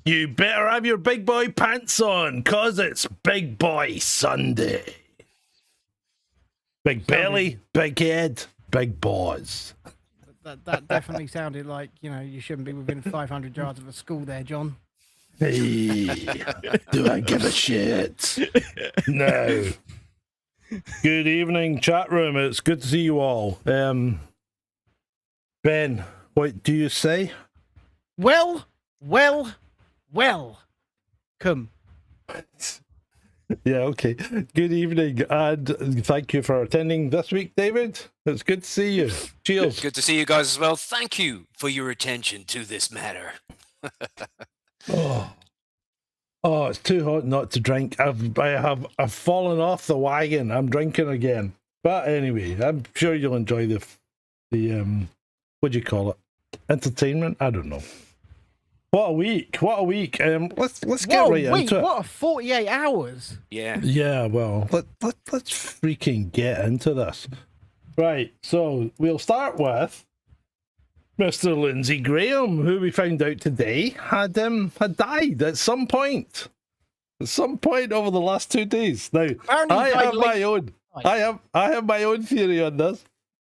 You better have your big boy pants on, cause it's Big Boy Sunday. Big belly, big head, big balls. That definitely sounded like, you shouldn't be within 500 yards of a school there, John. Hey, do I give a shit? No. Good evening, chat room. It's good to see you all. Ben, what do you say? Well. Come. Yeah, okay. Good evening, and thank you for attending this week, David. It's good to see you. Cheers. Good to see you guys as well. Thank you for your attention to this matter. Oh, it's too hot not to drink. I've fallen off the wagon. I'm drinking again. But anyway, I'm sure you'll enjoy the what do you call it? Entertainment? I don't know. What a week! What a week! Let's get right into it. What a 48 hours! Yeah. Yeah. Well, let's freaking get into this. Right. So we'll start with Mr. Lindsey Graham, who we found out today had died at some point. At some point over the last 2 days. Now, I have my own theory on this.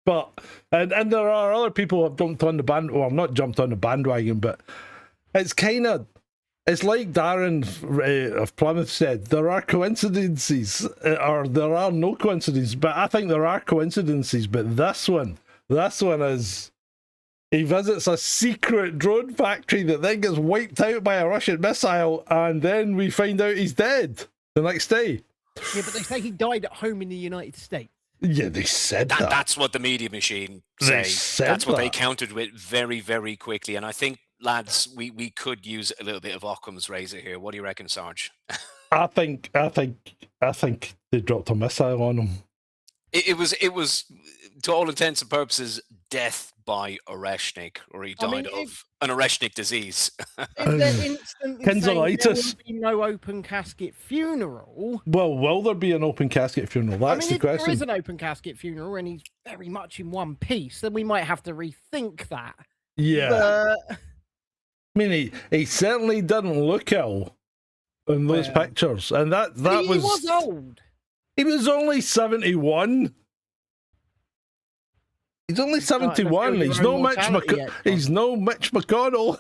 But and there are other people who have jumped on the band. Well, not jumped on the bandwagon, but it's like Darren of Plymouth said, there are coincidences, or there are no coincidences, but I think there are coincidences. But this one is, he visits a secret drone factory that then gets wiped out by a Russian missile, and then we find out he's dead the next day. Yeah, but they say he died at home in the United States. Yeah, they said that. That's what the media machine say. That's what they countered with very, very quickly. And I think, lads, we could use a little bit of Occam's razor here. What do you reckon, Sarge? I think they dropped a missile on him. It was to all intents and purposes death by Oreshnik, or he died of an Oreshnik disease. If they're instantly saying there will be no open casket funeral. Well, will there be an open casket funeral? That's the question. If there is an open casket funeral and he's very much in one piece, then we might have to rethink that. Yeah. I mean, he certainly didn't look ill in those pictures, and that he was old. He was only 71. He's only 71. He's no Mitch McConnell.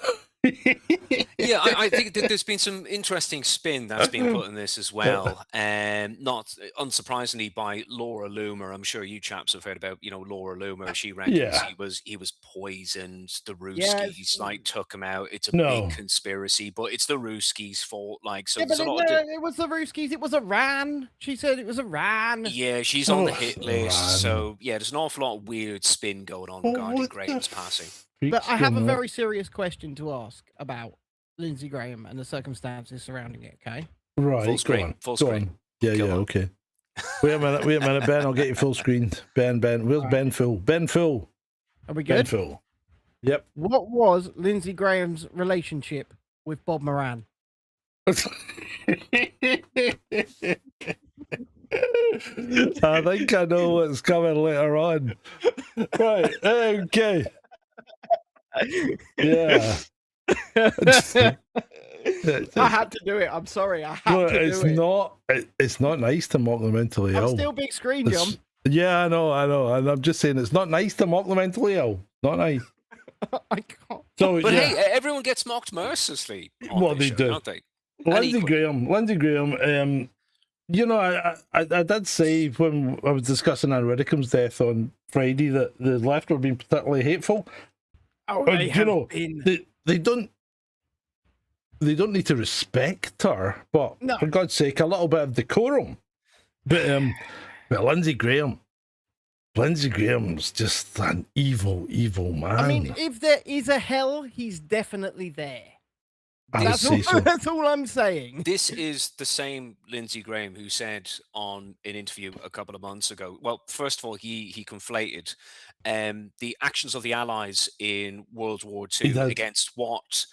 Yeah, I think that there's been some interesting spin that's been put in this as well, and not unsurprisingly by Laura Loomer. I'm sure you chaps have heard about, Laura Loomer. She reckons he was poisoned. The Ruskies took him out. It's a big conspiracy, but it's the Ruskies' fault. It was the Ruskies. It was Iran. She said it was Iran. Yeah, she's on the hit list. So yeah, there's an awful lot of weird spin going on regarding Graham's passing. But I have a very serious question to ask about Lindsey Graham and the circumstances surrounding it, okay? Right, full screen. Yeah, okay. Wait a minute, Ben, I'll get you full screened. Ben, where's Ben Full? Ben Full. Are we good? Ben Full. Yep. What was Lindsey Graham's relationship with Bob Moran? I think I know what's coming later on. Right, okay. Yeah. I had to do it. I'm sorry. It's not nice to mock the mentally ill. I'm still big screen, John. Yeah, I know. And I'm just saying it's not nice to mock the mentally ill. Not nice. I can't. But hey, everyone gets mocked mercilessly. They do. Don't they? Lindsey Graham. I did say when I was discussing Anne Widdicombe's death on Friday that the left were being particularly hateful. Oh, they don't need to respect her, but for God's sake, a little bit of decorum. But Lindsey Graham's just an evil man. I mean, if there is a hell, he's definitely there. That's all I'm saying. This is the same Lindsey Graham who said on an interview a couple of months ago. Well, first of all, he conflated the actions of the Allies in World War II against what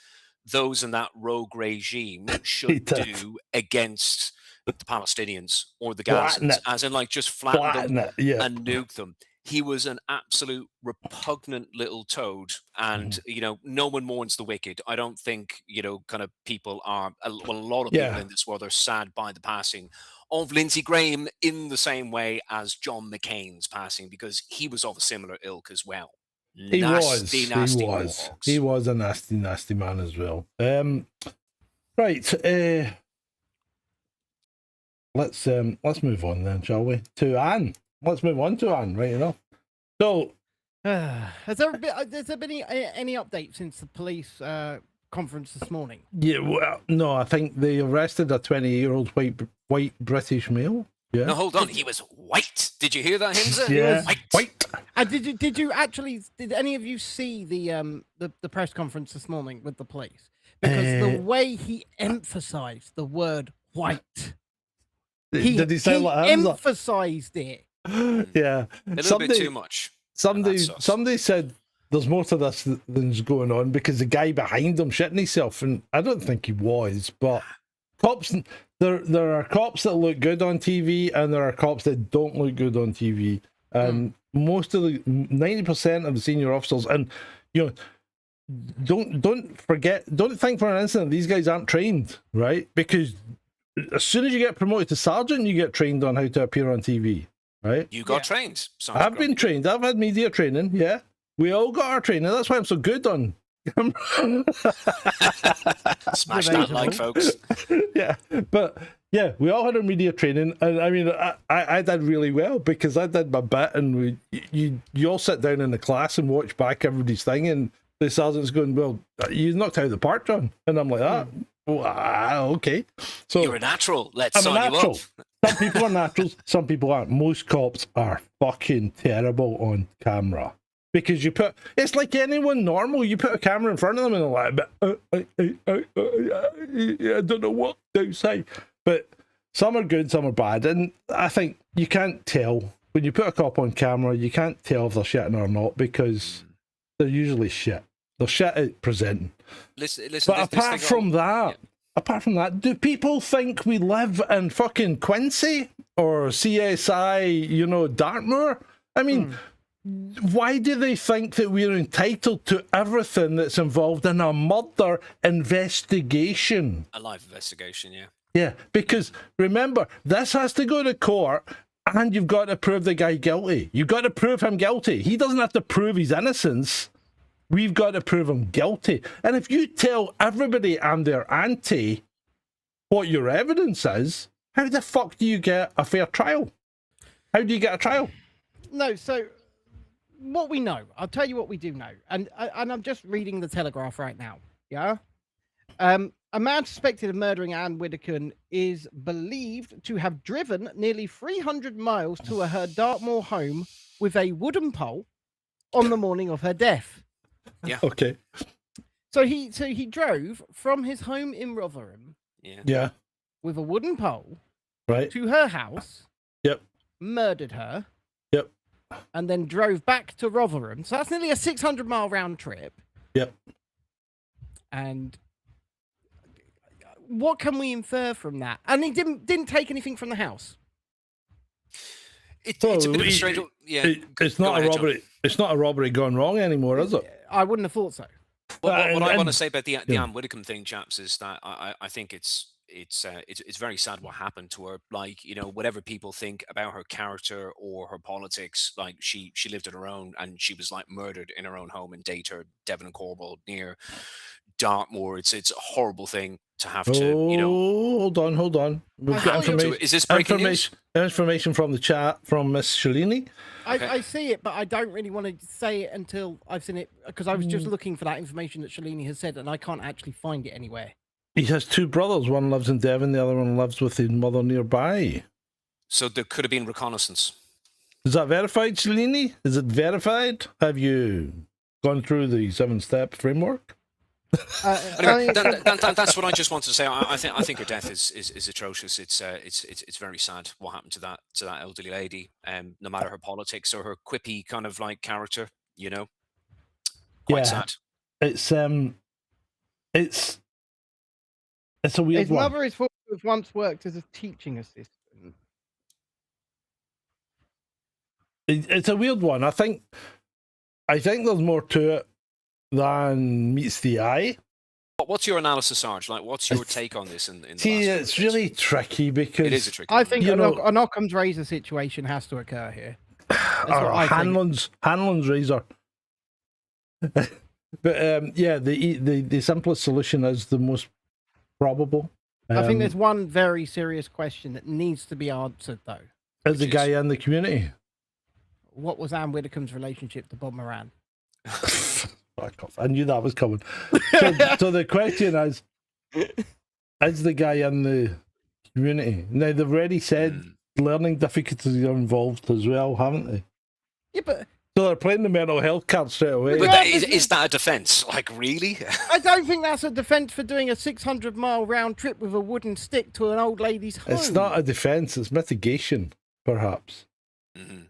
those in that rogue regime should do against the Palestinians or the Gazans, as in just flatten them and nuke them. he was an absolute repugnant little toad, and no one mourns the wicked. I don't think kind of people are a lot of people Yeah. in this world are sad by the passing of Lindsey Graham in the same way as John McCain's passing, because he was of a similar ilk as well. He Nasty was a nasty man as well. Right, let's move on then, shall we? To Anne. Let's move on to Anne, right enough. So, has there been any update since the police conference this morning? Yeah, well, no, I think they arrested a 20-year-old white British male. Yeah. No, hold on. He was white. Did you hear that, Himza? Yeah, white. Did any of you see the press conference this morning with the police? Because the way he emphasized the word white, did he say like emphasized it? Yeah, a little bit too much. Somebody said there's more to this than's going on, because the guy behind him shitting himself, and I don't think he was, but cops. There are cops that look good on TV, and there are cops that don't look good on TV, and most of the 90% of the senior officers, and don't think for an instant these guys aren't trained, right? Because as soon as you get promoted to sergeant, you get trained on how to appear on TV, right? You got trained. I've been trained. I've had media training. Yeah, we all got our training. That's why I'm so good on. Smash that like, folks. Yeah, but yeah, we all had our media training, and I mean, I did really well because I did my bit, and you all sit down in the class and watch back everybody's thing, and the sergeant's going, "Well, you knocked out the part, John," and I'm like, okay. So you're a natural. Let's I'm sign a natural. you up. Some people are naturals, some people aren't. Most cops are fucking terrible on camera. Because it's like anyone normal, you put a camera in front of them and they're like, I don't know what to say. But some are good, some are bad. And I think you can't tell. When you put a cop on camera, you can't tell if they're shitting or not, because they're usually shit. They're shit at presenting. Listen, but apart from that, do people think we live in fucking Quincy or CSI, Dartmoor? I mean... Why do they think that we're entitled to everything that's involved in a murder investigation? A live investigation, yeah. Yeah, because remember, this has to go to court, and you've got to prove the guy guilty. You've got to prove him guilty. He doesn't have to prove his innocence. We've got to prove him guilty. And if you tell everybody and their auntie what your evidence is, how the fuck do you get a fair trial? How do you get a trial? No, so... what we know, I'll tell you what we do know, and I'm just reading the Telegraph right now. Yeah, a man suspected of murdering Anne Widdicombe is believed to have driven nearly 300 miles to her Dartmoor home with a wooden pole on the morning of her death. Yeah. Okay. So he drove from his home in Rotherham. Yeah. With a wooden pole. Right. To her house. Yep. Murdered her. Yep. And then drove back to Rotherham. So that's nearly a 600-mile round trip. Yep. And what can we infer from that? And he didn't take anything from the house. It's a bit of a strange... Yeah. It's not a robbery. John. It's not a robbery gone wrong anymore, is it? I wouldn't have thought so. What I want to say about the Anne Widdicombe thing, chaps, is that I think it's very sad what happened to her. Like, whatever people think about her character or her politics, like she lived on her own, and she was like murdered in her own home in Dayton, Devon and Cornwall, near Dartmoor. It's a horrible thing to have to, Hold on. We've got information. Is this breaking news? Information from the chat from Miss Shalini. I see it, but I don't really want to say it until I've seen it, because I was just looking for that information that Shalini has said, and I can't actually find it anywhere. He has two brothers. One lives in Devon, the other one lives with his mother nearby. So there could have been reconnaissance. Is that verified, Shalini? Is it verified? Have you gone through the 7-step framework? Anyway, that's what I just wanted to say. I think her death is atrocious. It's very sad what happened to that elderly lady. No matter her politics or her quippy kind of like character, quite sad. It's a weird His mother is once worked as a teaching assistant. It's a weird one. I think there's more to it than meets the eye. What's your analysis, Sarge? Like, what's your take on this? In the See, last it's really tricky because it is a tricky. I think you know, an Occam's razor situation has to occur here. or Hanlon's razor. But yeah, the simplest solution is the most probable. I think there's one very serious question that needs to be answered, though. Is the guy in the community? What was Anne Widdicombe's relationship to Bob Moran? Fuck off. I knew that was coming. So the question is the guy in the community? Now, they've already said learning difficulties are involved as well, haven't they? Yeah, but... So they're playing the mental health card straight away. But is that a defence? Like, really? I don't think that's a defence for doing a 600-mile round trip with a wooden stick to an old lady's home. It's not a defence, it's mitigation, perhaps. Mm-hmm.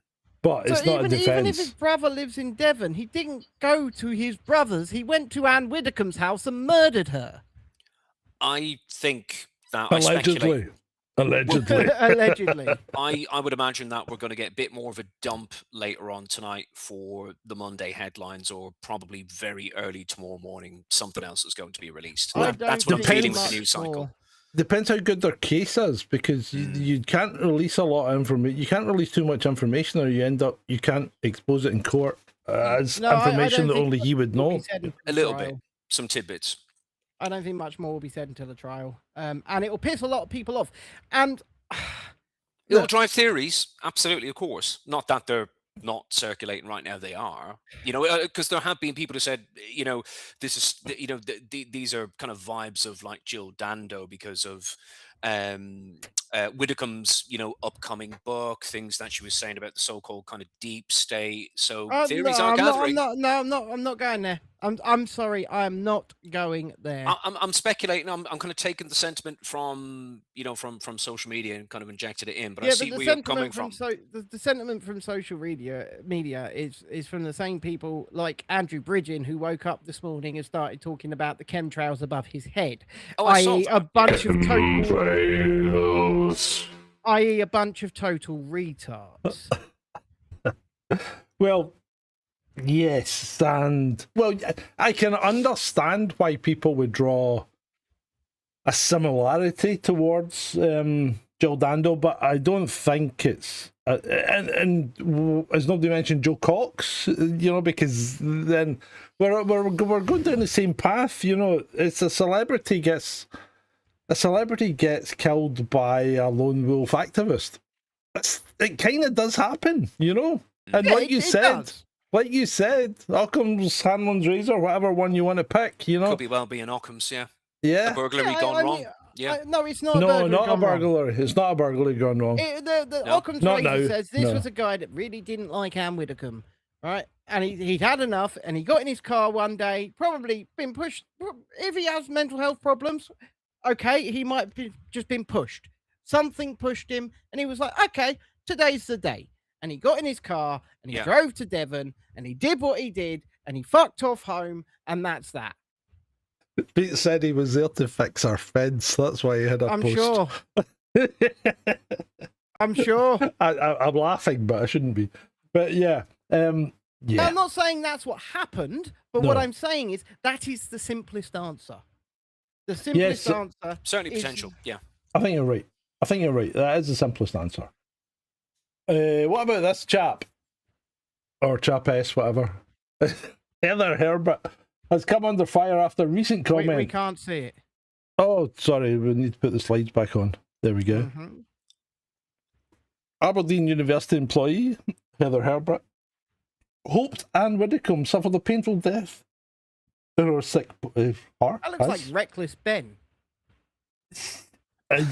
But it's not a defence. Even if his brother lives in Devon, he didn't go to his brother's. He went to Anne Widdicombe's house and murdered her. I think that Allegedly. Allegedly. I would imagine that we're going to get a bit more of a dump later on tonight for the Monday headlines, or probably very early tomorrow morning, something else is going to be released. That's what I'm feeling with the news cycle. Depends how good their case is, because you can't release a lot of information. You can't release too much information, or you can't expose it in court as information that only he would know. A little bit, some tidbits. I don't think much more will be said until the trial, and it will piss a lot of people off. And it'll drive theories, absolutely, of course. Not that they're not circulating right now; they are. You know, because there have been people who said, you know, this is, you know, these are kind of vibes of like Jill Dando because of Widdicombe's, you know, upcoming book, things that she was saying about the so-called kind of deep state. So theories are gathering. I'm not going there. I'm sorry, I'm not going there. I'm speculating. I'm kind of taking the sentiment from, you know, from social media and kind of injected it in. But I see where you're coming from. The sentiment from social media is from the same people like Andrew Bridgen, who woke up this morning and started talking about the chemtrails above his head, i.e. a bunch of total retards. Well, yes, and well, I can understand why people would draw a similarity towards Jill Dando, but I don't think it's and as nobody mentioned Joe Cox, you know, because then we're going down the same path. You know, it's a celebrity gets killed by a lone wolf activist. It kind of does happen, you know, and like you said, Occam's, Hanlon's razor, whatever one you want to pick, you know. Could be well be an Occam's, yeah. Yeah. A burglary gone wrong. Yeah. No, it's not. No, not a burglary. It's not a burglary gone wrong. The Occam's razor says this was a guy that really didn't like Anne Widdicombe, right? And he'd had enough, and he got in his car one day, probably been pushed. If he has mental health problems, okay, he might have just been pushed. Something pushed him, and he was like, okay, today's the day. And he got in his car, and he drove to Devon, and he did what he did, and he fucked off home, and that's that. Pete said he was there to fix our fence. That's why he had a post. Sure. I'm sure. I'm laughing, but I shouldn't be. But yeah. I'm not saying that's what happened, but what I'm saying is that is the simplest answer. The simplest answer. Certainly potential, yeah. I think you're right. That is the simplest answer. What about this chap? Or chapess, whatever. Heather Herbert has come under fire after recent comment. We can't see it. Oh, sorry, we need to put the slides back on. There we go. Mm-hmm. Aberdeen University employee, Heather Herbert, hoped Anne Widdicombe suffered a painful death in her sick heart. That looks like reckless Ben. I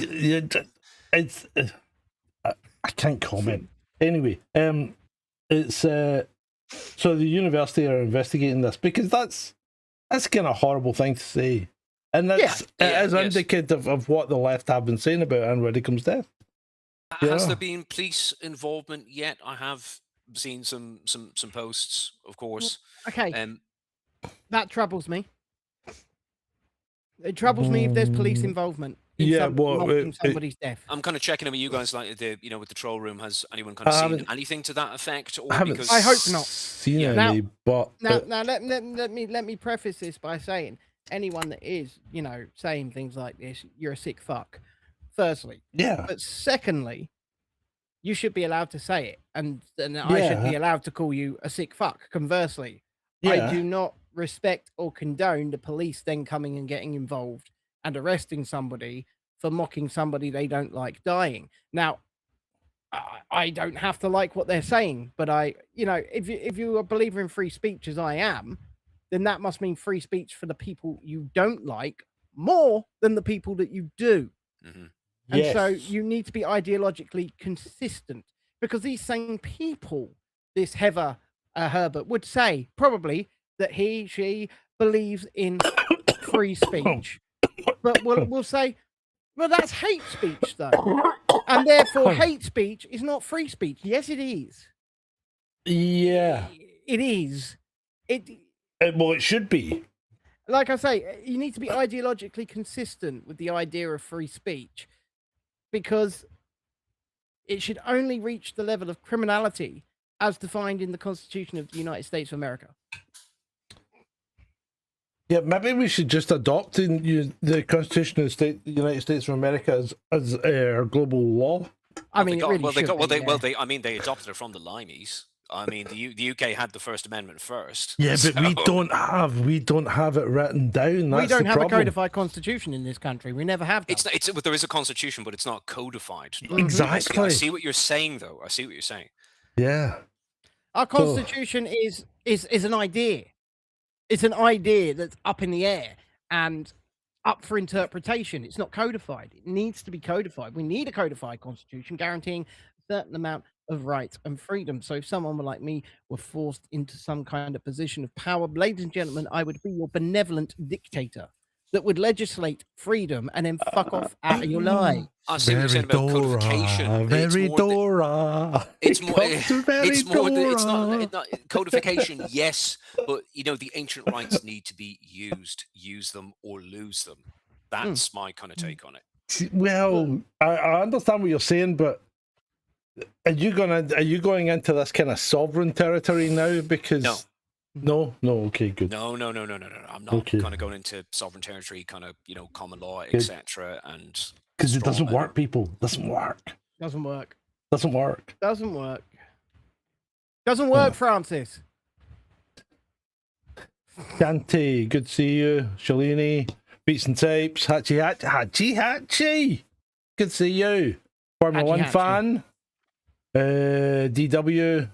can't comment. Anyway, it's so the university are investigating this because that's kind of a horrible thing to say, and it is indicative of what the left have been saying about Anne Widdicombe's death. Has there been police involvement yet? I have seen some posts, of course. Okay, that troubles me. It troubles me if there's police involvement. Yeah, well, mocking somebody's death. I'm kind of checking in with you guys, like with the troll room. Has anyone kind of seen anything to that effect? Or I haven't because I hope not. seen Yeah. any, Now- but Now let me preface this by saying anyone that is, saying things like this, you're a sick fuck. Firstly, yeah, but secondly, you should be allowed to say it, and I should be allowed to call you a sick fuck. Conversely, I yeah, do not respect or condone the police then coming and getting involved and arresting somebody for mocking somebody they don't like dying. Now, I don't have to like what they're saying, but if you're a believer in free speech as I am, then that must mean free speech for the people you don't like more than the people that you do. Mhm. And so yes. you need to be ideologically consistent, because these same people, this Heather Herbert, would say probably that she believes in free speech, but we'll say, well, that's hate speech though, and therefore hate speech is not free speech. Yes, it is. Yeah. It is. Well, it should be. Like I say, you need to be ideologically consistent with the idea of free speech, because it should only reach the level of criminality as defined in the Constitution of the United States of America. Yeah, maybe we should just adopt the Constitution of the United States of America as our global law. I mean, they adopted it from the Limeys. I mean, the UK had the First Amendment first. Yeah, but we so- don't have it written down. That's we don't the have problem. a codified constitution in this country. We never have done. Well, there is a constitution, but it's not codified. Exactly. I see what you're saying, though. I see what you're saying. Yeah. Our constitution is an idea. It's an idea that's up in the air and up for interpretation. It's not codified. It needs to be codified. We need a codified constitution guaranteeing a certain amount of rights and freedom. So if someone like me were forced into some kind of position of power, ladies and gentlemen, I would be your benevolent dictator that would legislate freedom and then fuck off out of your life. I see what you're saying about codification. Very Dora. It's more. It's Dora. not codification. Yes, but the ancient rights need to be used. Use them or lose them. That's my kind of take on it. Well, I understand what you're saying, but are you going into this kind of sovereign territory now? Because no, okay, good. No. I'm not kind of going into sovereign territory, kind of common law, etc. And because it doesn't work, people. Doesn't work. Doesn't work. Francis. Dante, good to see you. Shalini, Beats and Tapes, Hachi. Good to see you. Formula One fan. DW.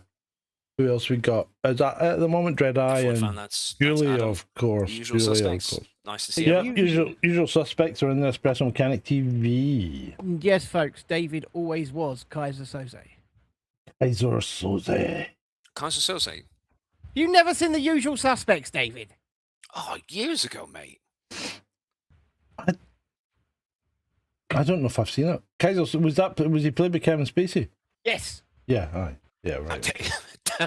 Who else we got? Is that at the moment? Dreadeye and that's Julie, Adam. of course. Usual Julie, suspects. of course. Nice to see Yeah, you. usual suspects are in the Espresso Mechanic TV. Yes, folks. David always was Kaiser Soze. Kaiser Soze. Kaiser Soze. You've never seen The Usual Suspects, David? Oh, years ago, mate. I don't know if I've seen it. Kaiser, was he played by Kevin Spacey? Yes. Yeah, aye. Yeah, right.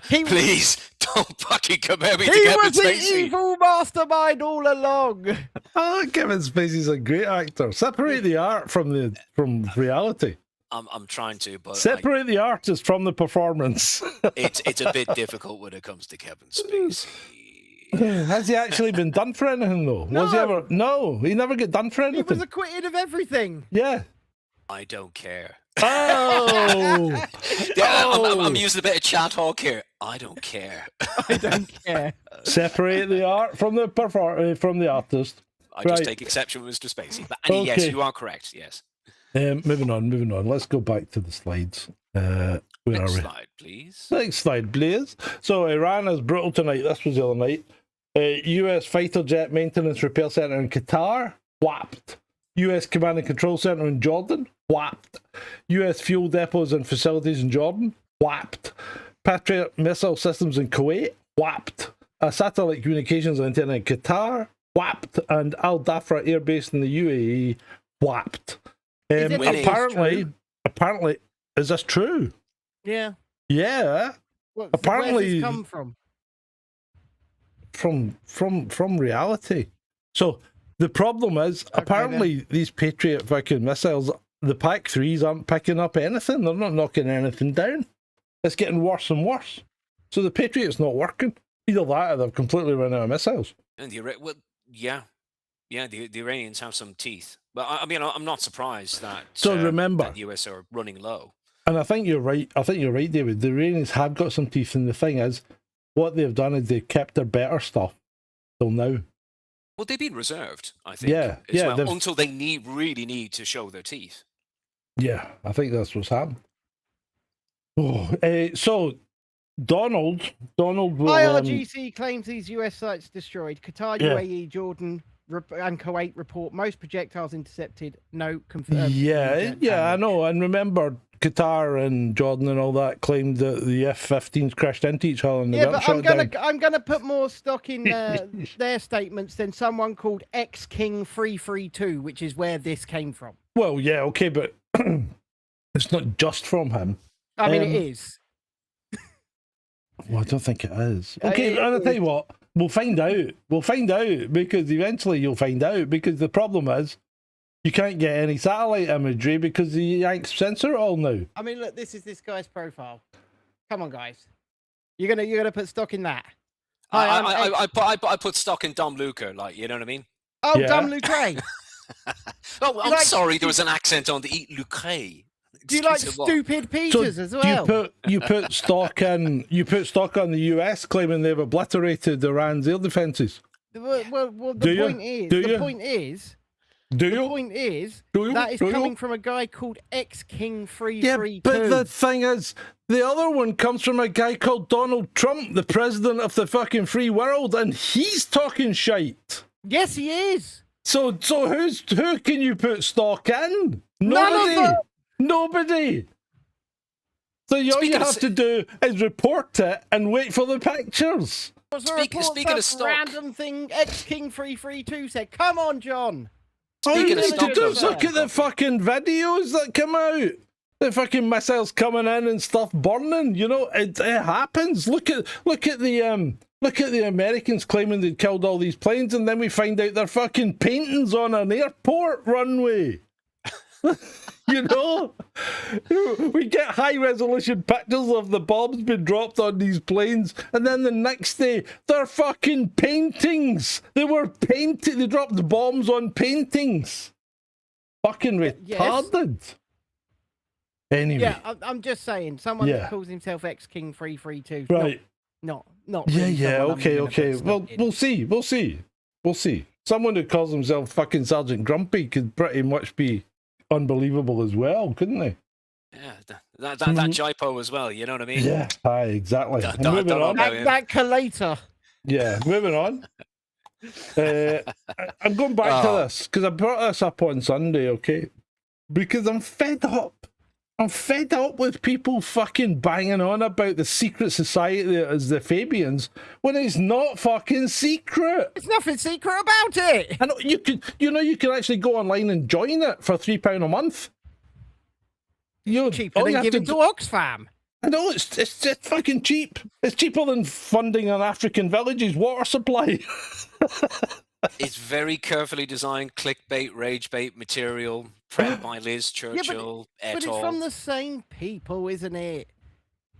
Please don't fucking compare me to He Kevin was the Spacey. evil mastermind all along. Oh, Kevin Spacey's a great actor. Separate the art from reality. I'm trying to, but Separate the artist from the performance. it's a bit difficult when it comes to Kevin Spacey. Has he actually been done for anything though? No. Was he ever? No, he never get done for He anything. was acquitted of everything. Yeah. I don't care. Oh. Yeah, I'm using a bit of chat talk here. I don't care. I don't care. Separate the art from the artist. I just take exception with Mr. Spacey. But yes, Okay. you are correct. Yes. Moving on. Let's go back to the slides. Where Next are we? slide, please. Next slide, please. So Iran is brutal tonight. This was the other night. U.S. fighter jet maintenance repair center in Qatar, whapped. U.S. command and control center in Jordan, whapped. U.S. fuel depots and facilities in Jordan, whapped. Patriot missile systems in Kuwait, whapped. A satellite communications antenna in Qatar, whapped. And Al Dhafra Air Base in the UAE, whapped. Apparently, is this true? Yeah. Yeah. Well, Apparently- where's this come from? From reality. So The problem is, apparently, these Patriot fucking missiles, the PAC-3s aren't picking up anything. They're not knocking anything down. It's getting worse and worse. So the Patriot's not working. Either that or they've completely run out of missiles. And the Iranians have some teeth. But I mean, I'm not surprised that. So remember, that the US are running low. And I think you're right. I think you're right, David. The Iranians have got some teeth, and the thing is, what they've done is they've kept their better stuff till now. Well, they've been reserved, I think. Yeah, yeah. Well, until they really need to show their teeth. Yeah, I think that's what's happened. Oh, so Donald will. IRGC claims these US sites destroyed. Qatar, Yeah. UAE, Jordan, and Kuwait report most projectiles intercepted. No confirmed. Yeah, I know. And remember, Qatar and Jordan and all that claimed that the F-15s crashed into each other and they weren't but shot down. I'm gonna put more stock in their statements than someone called X King 332, which is where this came from. Well, yeah, okay, but it's not just from him. I mean, it is. Well, I don't think it is. Okay, I'll tell you what. We'll find out. We'll find out, because eventually you'll find out, because the problem is you can't get any satellite imagery because the Yanks censor it all now. I mean, look, this is this guy's profile. Come on, guys. You're gonna put stock in that. I put stock in Dom Luca, like, you know what I mean? Oh, Yeah. Dom Lucre. Oh, I'm sorry, there was an accent on the Eat Lucre. Do you like Excuse me, what? stupid Peters as well? You put stock on the US claiming they've obliterated Iran's air defences. Well, Do the you? point is, Do the you? point is, Do the you? point is, Do you? that is Do you? coming from a guy called X King Yeah, 332. but the thing is, the other one comes from a guy called Donald Trump, the president of the fucking free world, and he's talking shite. Yes, he is. So who can you put stock in? None of them. Nobody. So all you have to do is report it and wait for the pictures. Speaking of stock, random thing X King 332 said. Come on, John. All you Speaking of need to stock, do is though, look at the fucking videos that come out. The fucking missiles coming in and stuff burning. You know, it happens. Look at the Americans claiming they'd killed all these planes, and then we find out they're fucking paintings on an airport runway. You know, we get high resolution pictures of the bombs being dropped on these planes, and then the next day they're fucking paintings. They were painted. They dropped the bombs on paintings. Fucking retarded. Yes. Anyway, Yeah, I'm just saying. Someone Yeah. that calls himself X King 332. right. Not. Yeah, really yeah. someone I'm Okay, gonna okay. put stock Well, in. we'll see. Someone who calls himself fucking Sgt Grumpy could pretty much be unbelievable as well, couldn't they? yeah, that Jaipo as well. You know what I mean? Yeah, aye, exactly. Don't- And don't- moving don't on. know. That collator. Yeah, moving on. I'm going back to this because I brought this up on Sunday, okay? Because I'm fed up. I'm fed up with people fucking banging on about the secret society that is the Fabians when it's not fucking secret. There's nothing secret about it. I know you can actually go online and join it for £3 a month. Cheaper all you than have giving to Oxfam. I know it's just fucking cheap. It's cheaper than funding an African village's water supply. It's very carefully designed clickbait, rage bait material, prepped by Liz Churchill, But it's et al. from the same people, isn't it?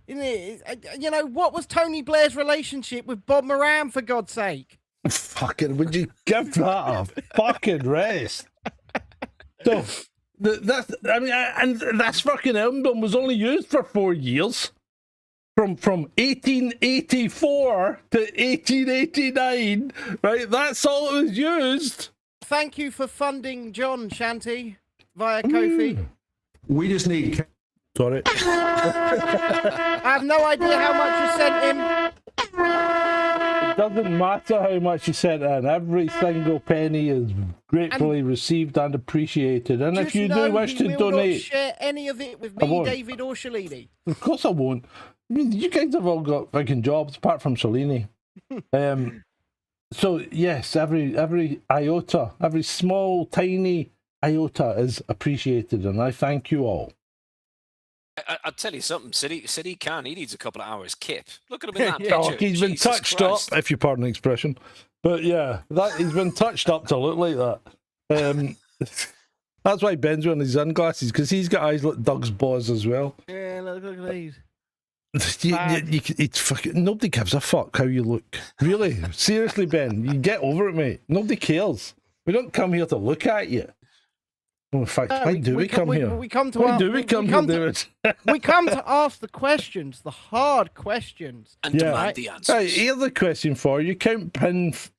Isn't it? You know, what was Tony Blair's relationship with Bob Moran, for God's sake? Fucking, would you give that a fucking rest? So, that fucking emblem was only used for 4 years. From 1884 to 1889, right? That's all it was used. Thank you for funding John Shanty via Kofi. We just need. Sorry. I have no idea how much you sent him. It doesn't matter how much you sent in. Every single penny is gratefully received and appreciated. And if Just you know do wish he to will donate, not share any of it with I me, won't. David, or Shalini. of course I won't. I mean, you guys have all got fucking jobs apart from Salini. So yes, every iota, every small, tiny iota is appreciated, and I thank you all. I'll tell you something. City Khan, he needs a couple of hours kip. Look at him in that Yeah. picture. Oh, he's been Jesus touched Christ. up, if you pardon the expression. But yeah, that he's been touched up to look like that. That's why Ben's wearing his sunglasses, because he's got eyes like Doug's boss as well. Yeah, look at these. It's fucking, nobody gives a fuck how you look. Really, seriously, Ben, you get over it, mate. Nobody cares. We don't come here to look at you. Well, in fact, why do we come here? We come to Why do we come here, David? We come to ask the questions, the hard questions, and demand the answers. Right, here's the question for you: Count Binface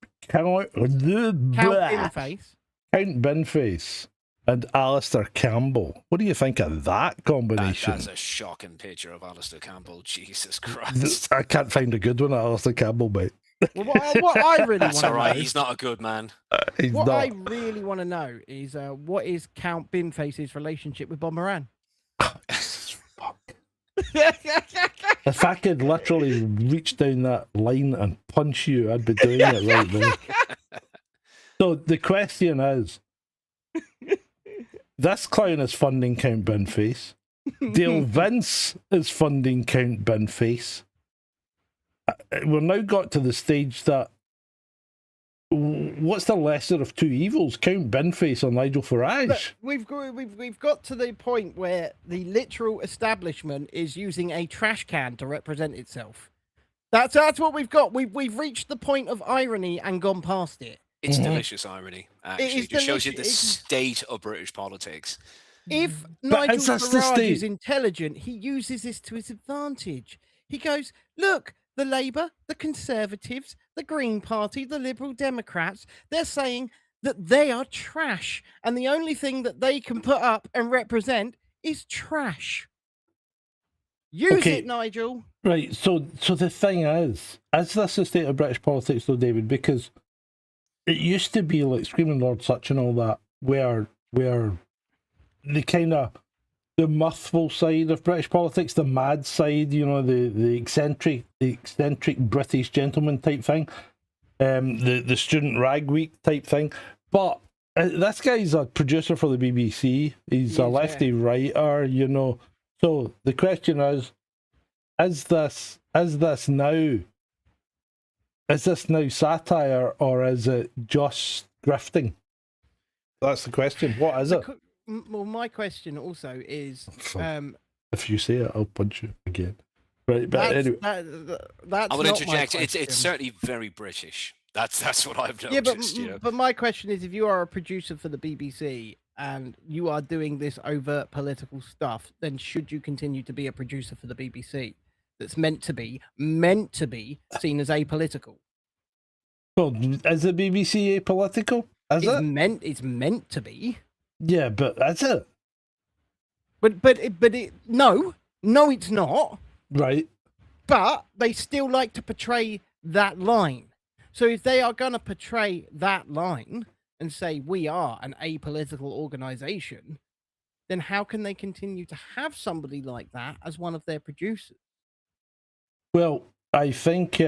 and Alistair Campbell. What do you think of that combination? That's a shocking picture of Alistair Campbell. Jesus Christ! I can't find a good one of Alistair Campbell, mate. Well, what I really That's want to all right. know, He's not a good man. what I really want to know is what is Count Binface's relationship with Bob Moran? Fuck. If I could literally reach down that line and punch you, I'd be doing it right now. So the question is, this clown is funding Count Binface. Dale Vince is funding Count Binface. We've now got to the stage that what's the lesser of two evils, Count Binface or Nigel Farage? We've got to the point where the literal establishment is using a trash can to represent itself. That's what we've got. We've reached the point of irony and gone past it. It's delicious irony, actually. It just shows you the delicious. state of British politics. If But Nigel that's the Farage state. is intelligent, he uses this to his advantage. He goes, look, the Labour, the Conservatives, the Green Party, the Liberal Democrats, they're saying that they are trash. And the only thing that they can put up and represent is trash. Use it, Nigel. Right, so the thing is this the state of British politics though, David? Because it used to be like Screaming Lord Sutch and all that, where the kind of the mirthful side of British politics, the mad side, you know, the eccentric British gentleman type thing, the student rag week type thing. But this guy's a producer for the BBC. He's a lefty writer, you know. So the question is this now satire or is it just grifting? That's the question. What is it? Well, my question also is, if you say it, I'll punch you again. Right, but anyway, that's I would not interject. my It's question. certainly very British. That's what I've Yeah, noticed. You know? but my question is, if you are a producer for the BBC and you are doing this overt political stuff, then should you continue to be a producer for the BBC that's meant to be seen as apolitical? well, is the BBC apolitical? It's meant to be. Yeah, but is it? No, it's not. Right. But they still like to portray that line. So if they are going to portray that line and say we are an apolitical organization, then how can they continue to have somebody like that as one of their producers? Well, I think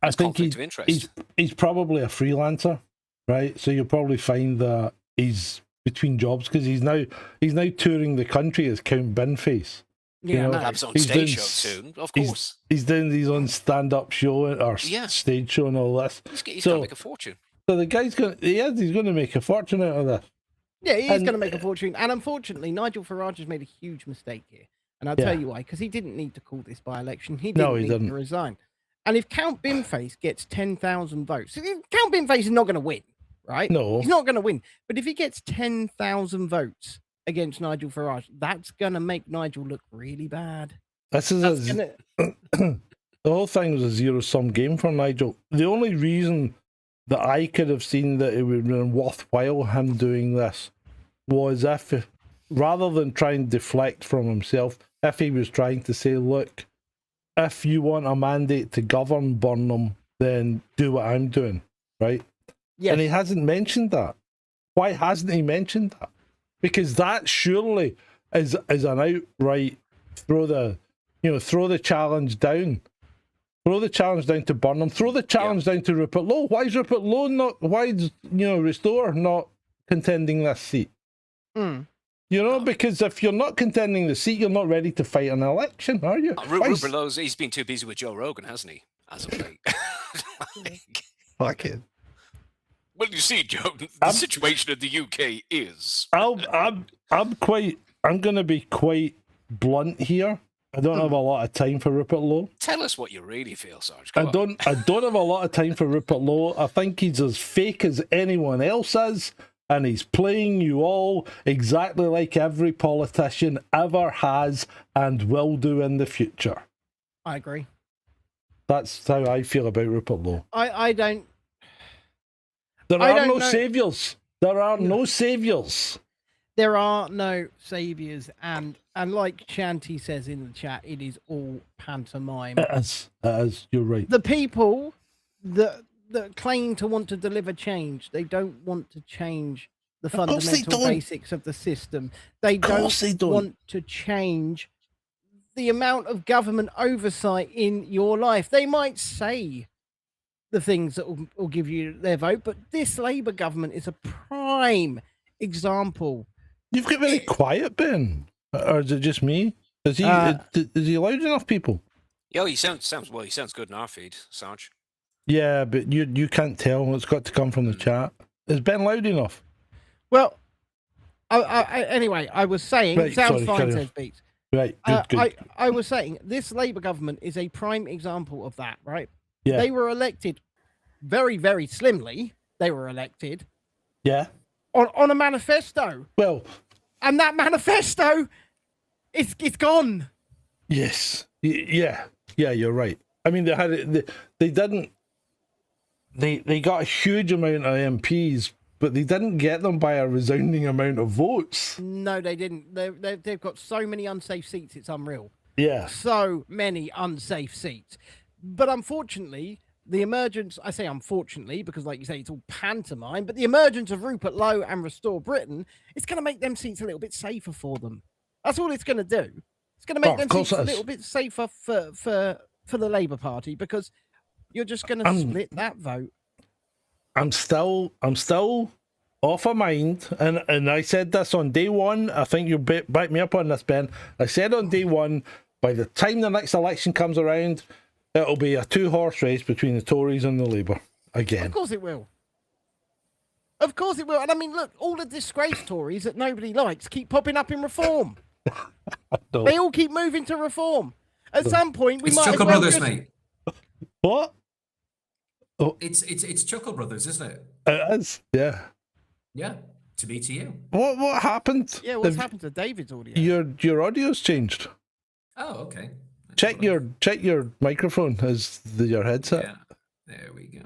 conflict of interest. he's probably a freelancer, right? So you'll probably find that he's between jobs because he's now touring the country as Count Binface. Yeah, Have his own stage show soon, of course. He's doing his own stand-up show or stage show and all this. He's going to make a fortune. So the guy's he's going to make a fortune out of this. Yeah, he is going to make a fortune. And unfortunately, Nigel Farage has made a huge mistake here. And I'll tell you why, because he didn't need to call this by-election. He didn't need to resign. And if Count Binface gets 10,000 votes, Count Binface is not going to win, right? No. He's not going to win. But if he gets 10,000 votes against Nigel Farage, that's going to make Nigel look really bad. The whole thing was a zero-sum game for Nigel. The only reason that I could have seen that it would have been worthwhile him doing this was if, rather than try and deflect from himself, if he was trying to say, look, if you want a mandate to govern Burnham, then do what I'm doing, right? Yes. And he hasn't mentioned that. Why hasn't he mentioned that? Because that surely is an outright throw the challenge down. Throw the challenge down to Burnham. Throw the challenge down to Rupert Lowe. Why is Rupert Lowe not? Why is Restore not contending this seat? You know, because if you're not contending the seat, you're not ready to fight an election, are you? Rupert Lowe's, he's been too busy with Joe Rogan, hasn't he? as of late. Like, Fucking. well, you see, Joe, the situation in the UK is. I'm going to be quite blunt here. I don't have a lot of time for Rupert Lowe. Tell us what you really feel, Sarge. I don't have a lot of time for Rupert Lowe. I think he's as fake as anyone else is, and he's playing you all exactly like every politician ever has and will do in the future. I agree. That's how I feel about Rupert Lowe. I don't. There I are don't no know. saviours. There are no saviours. There are no saviors, and like Shanti says in the chat, it is all pantomime. It is. You're right. The people that claim to want to deliver change, they don't want to change the course they fundamental don't. basics of the system. They course they don't. want to change the amount of government oversight in your life. They might say the things that will give you their vote, but this Labour government is a prime example. You've got very quiet, Ben. Or is it just me? Is he loud enough, people? Yo, he sounds good in our feed, Sarge. Yeah, but you can't tell. It's got to come from the chat. Is Ben loud enough? Well, anyway, I was saying, Right, sounds sorry, fine, carry on. says Beats. Right, good. I was saying, this Labour government is a prime example of that, right? Yeah. They were elected very, very slimly. They were elected Yeah. on a manifesto. Well, And that manifesto, it's gone. yes. Yeah, you're right. I mean, they got a huge amount of MPs, but they didn't get them by a resounding amount of votes. No, they didn't. They've got so many unsafe seats, it's unreal. Yeah. So many unsafe seats. But unfortunately, the emergence, I say unfortunately, because like you say, it's all pantomime, but the emergence of Rupert Lowe and Restore Britain, it's going to make them seats a little bit safer for them. That's all it's going to do. It's going to make them seats a little bit safer for the Labour Party, because you're just going to split that vote. I'm still off of mind, and I said this on day one. I think you'll back me up on this, Ben. I said on day one, by the time the next election comes around, it'll be a two-horse race between the Tories and the Labour again. Of course it will. Of course it will. And I mean, look, all the disgraced Tories that nobody likes keep popping up in Reform. No. They all keep moving to Reform. At some point, we It's might Chuckle as well Brothers, just... mate. What? Oh, It's Chuckle Brothers, isn't it? it is. Yeah. Yeah. To be to you. What happened? Yeah, what's happened to David's audio? Your audio's changed. Oh, okay. Check your microphone. Is your headset? Yeah. There we go.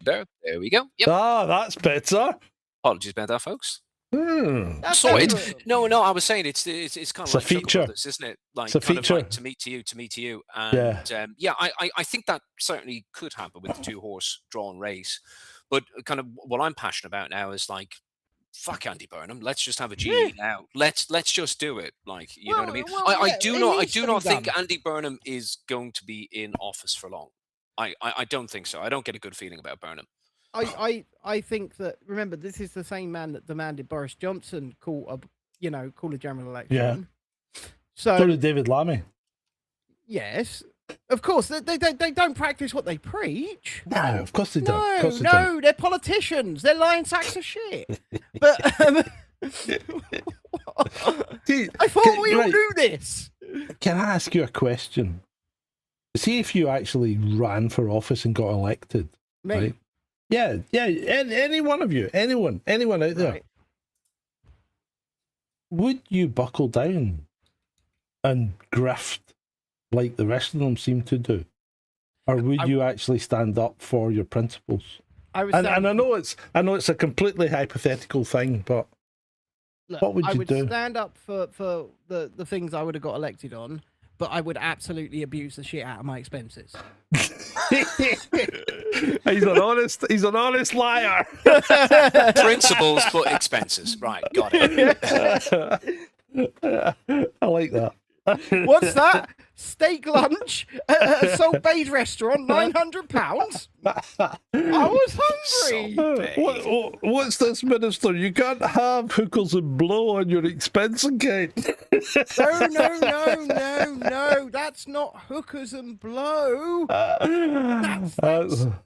There we go. Yep. Ah, that's better. Apologies about that, folks. That's Sorted. accurate. No, I was saying it's kind of It's a like Chuckle feature. Brothers, isn't it? Like It's a kind feature. of like to meet to you. And I think that certainly could happen with the two-horse drawn race. But kind of what I'm passionate about now is like, fuck Andy Burnham. Let's just have a GE now. Let's just do it. Like, you know what I mean? I do not think Andy Burnham is going to be in office for long. I don't think so. I don't get a good feeling about Burnham. I think that, remember, this is the same man that demanded Boris Johnson call a general election. Yeah. So did David Lammy. yes, of course they don't practice what they preach. No, of course they don't. Of course they No, don't. they're politicians. They're lying sacks of shit. But I thought we all knew this. Can I ask you a question? See if you actually ran for office and got elected. Me. Right? Yeah. Any one of you, anyone out there, Right. would you buckle down and grift like the rest of them seem to do, or would you actually stand up for your principles? And I know it's a completely hypothetical thing, but Look, what would I you would do? stand up for the things I would have got elected on, but I would absolutely abuse the shit out of my expenses. He's an honest liar. Principles but expenses. Right, got it. I like that. What's that? Steak lunch at a Salt Bay's restaurant, £900? I was hungry. What's this, Minister? You can't have hookers and blow on your expense account. No. That's not hookers and blow.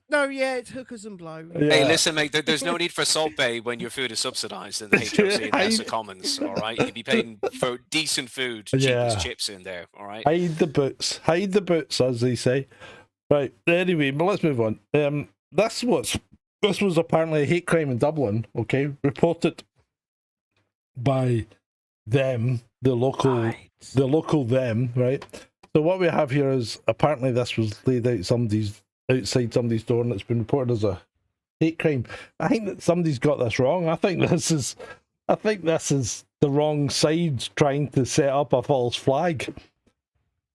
No, yeah, it's hookers and blow. Hey, listen, mate. There's no need for Salt Bay when your food is subsidised in the HOC and House of Commons. All right, you'd be paying for decent food, cheap as chips in there. All right. Hide the boots, as they say. Right. Anyway, but let's move on. This was apparently a hate crime in Dublin. Okay, reported by them, the local them, right? So what we have here is apparently this was laid out outside somebody's door, and it's been reported as a hate crime. I think that somebody's got this wrong. I think this is the wrong side trying to set up a false flag,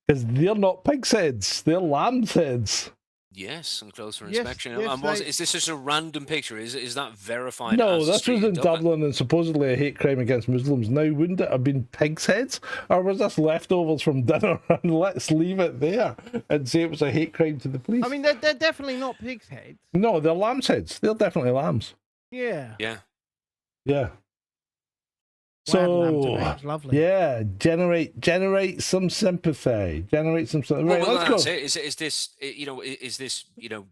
because they're not pig's heads, they're lamb's heads. Yes, on closer inspection. Is this just a random picture? Is that verified? No, this was in Dublin and supposedly a hate crime against Muslims. Now, wouldn't it have been pig's heads? Or was this leftovers from dinner? And let's leave it there and say it was a hate crime to the police. I mean, they're definitely not pig's heads. No, they're lamb's heads. They're definitely lambs. Yeah. Yeah. So, lovely. Yeah, generate some sympathy. Right, let's go. Is this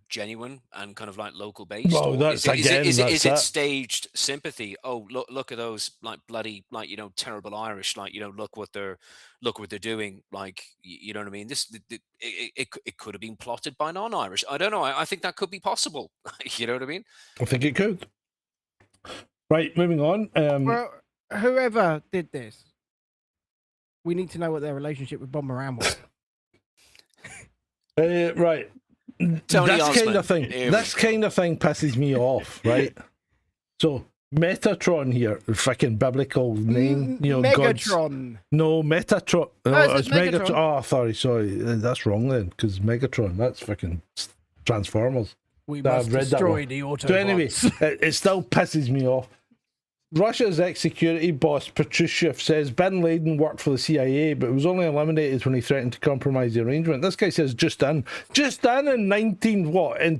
genuine and kind of like local based? Well, that's is it staged sympathy? Oh, look at those like bloody terrible Irish. Look what they're doing. Like you know what I mean? It could have been plotted by non-Irish. I don't know. I think that could be possible. You know what I mean? I think it could. Right, moving on. Well, whoever did this, we need to know what their relationship with Bob Moran was. Right. This kind of thing pisses me off, right? So Metatron here, freaking biblical name, Megatron. God's... No, Metatron. It's Megatron. Oh, sorry, that's wrong then, because Megatron, that's freaking Transformers. We must destroy the Autobots. So anyway, it still pisses me off. Russia's ex-security boss Patrushev says Bin Laden worked for the CIA, but was only eliminated when he threatened to compromise the arrangement. This guy says just in in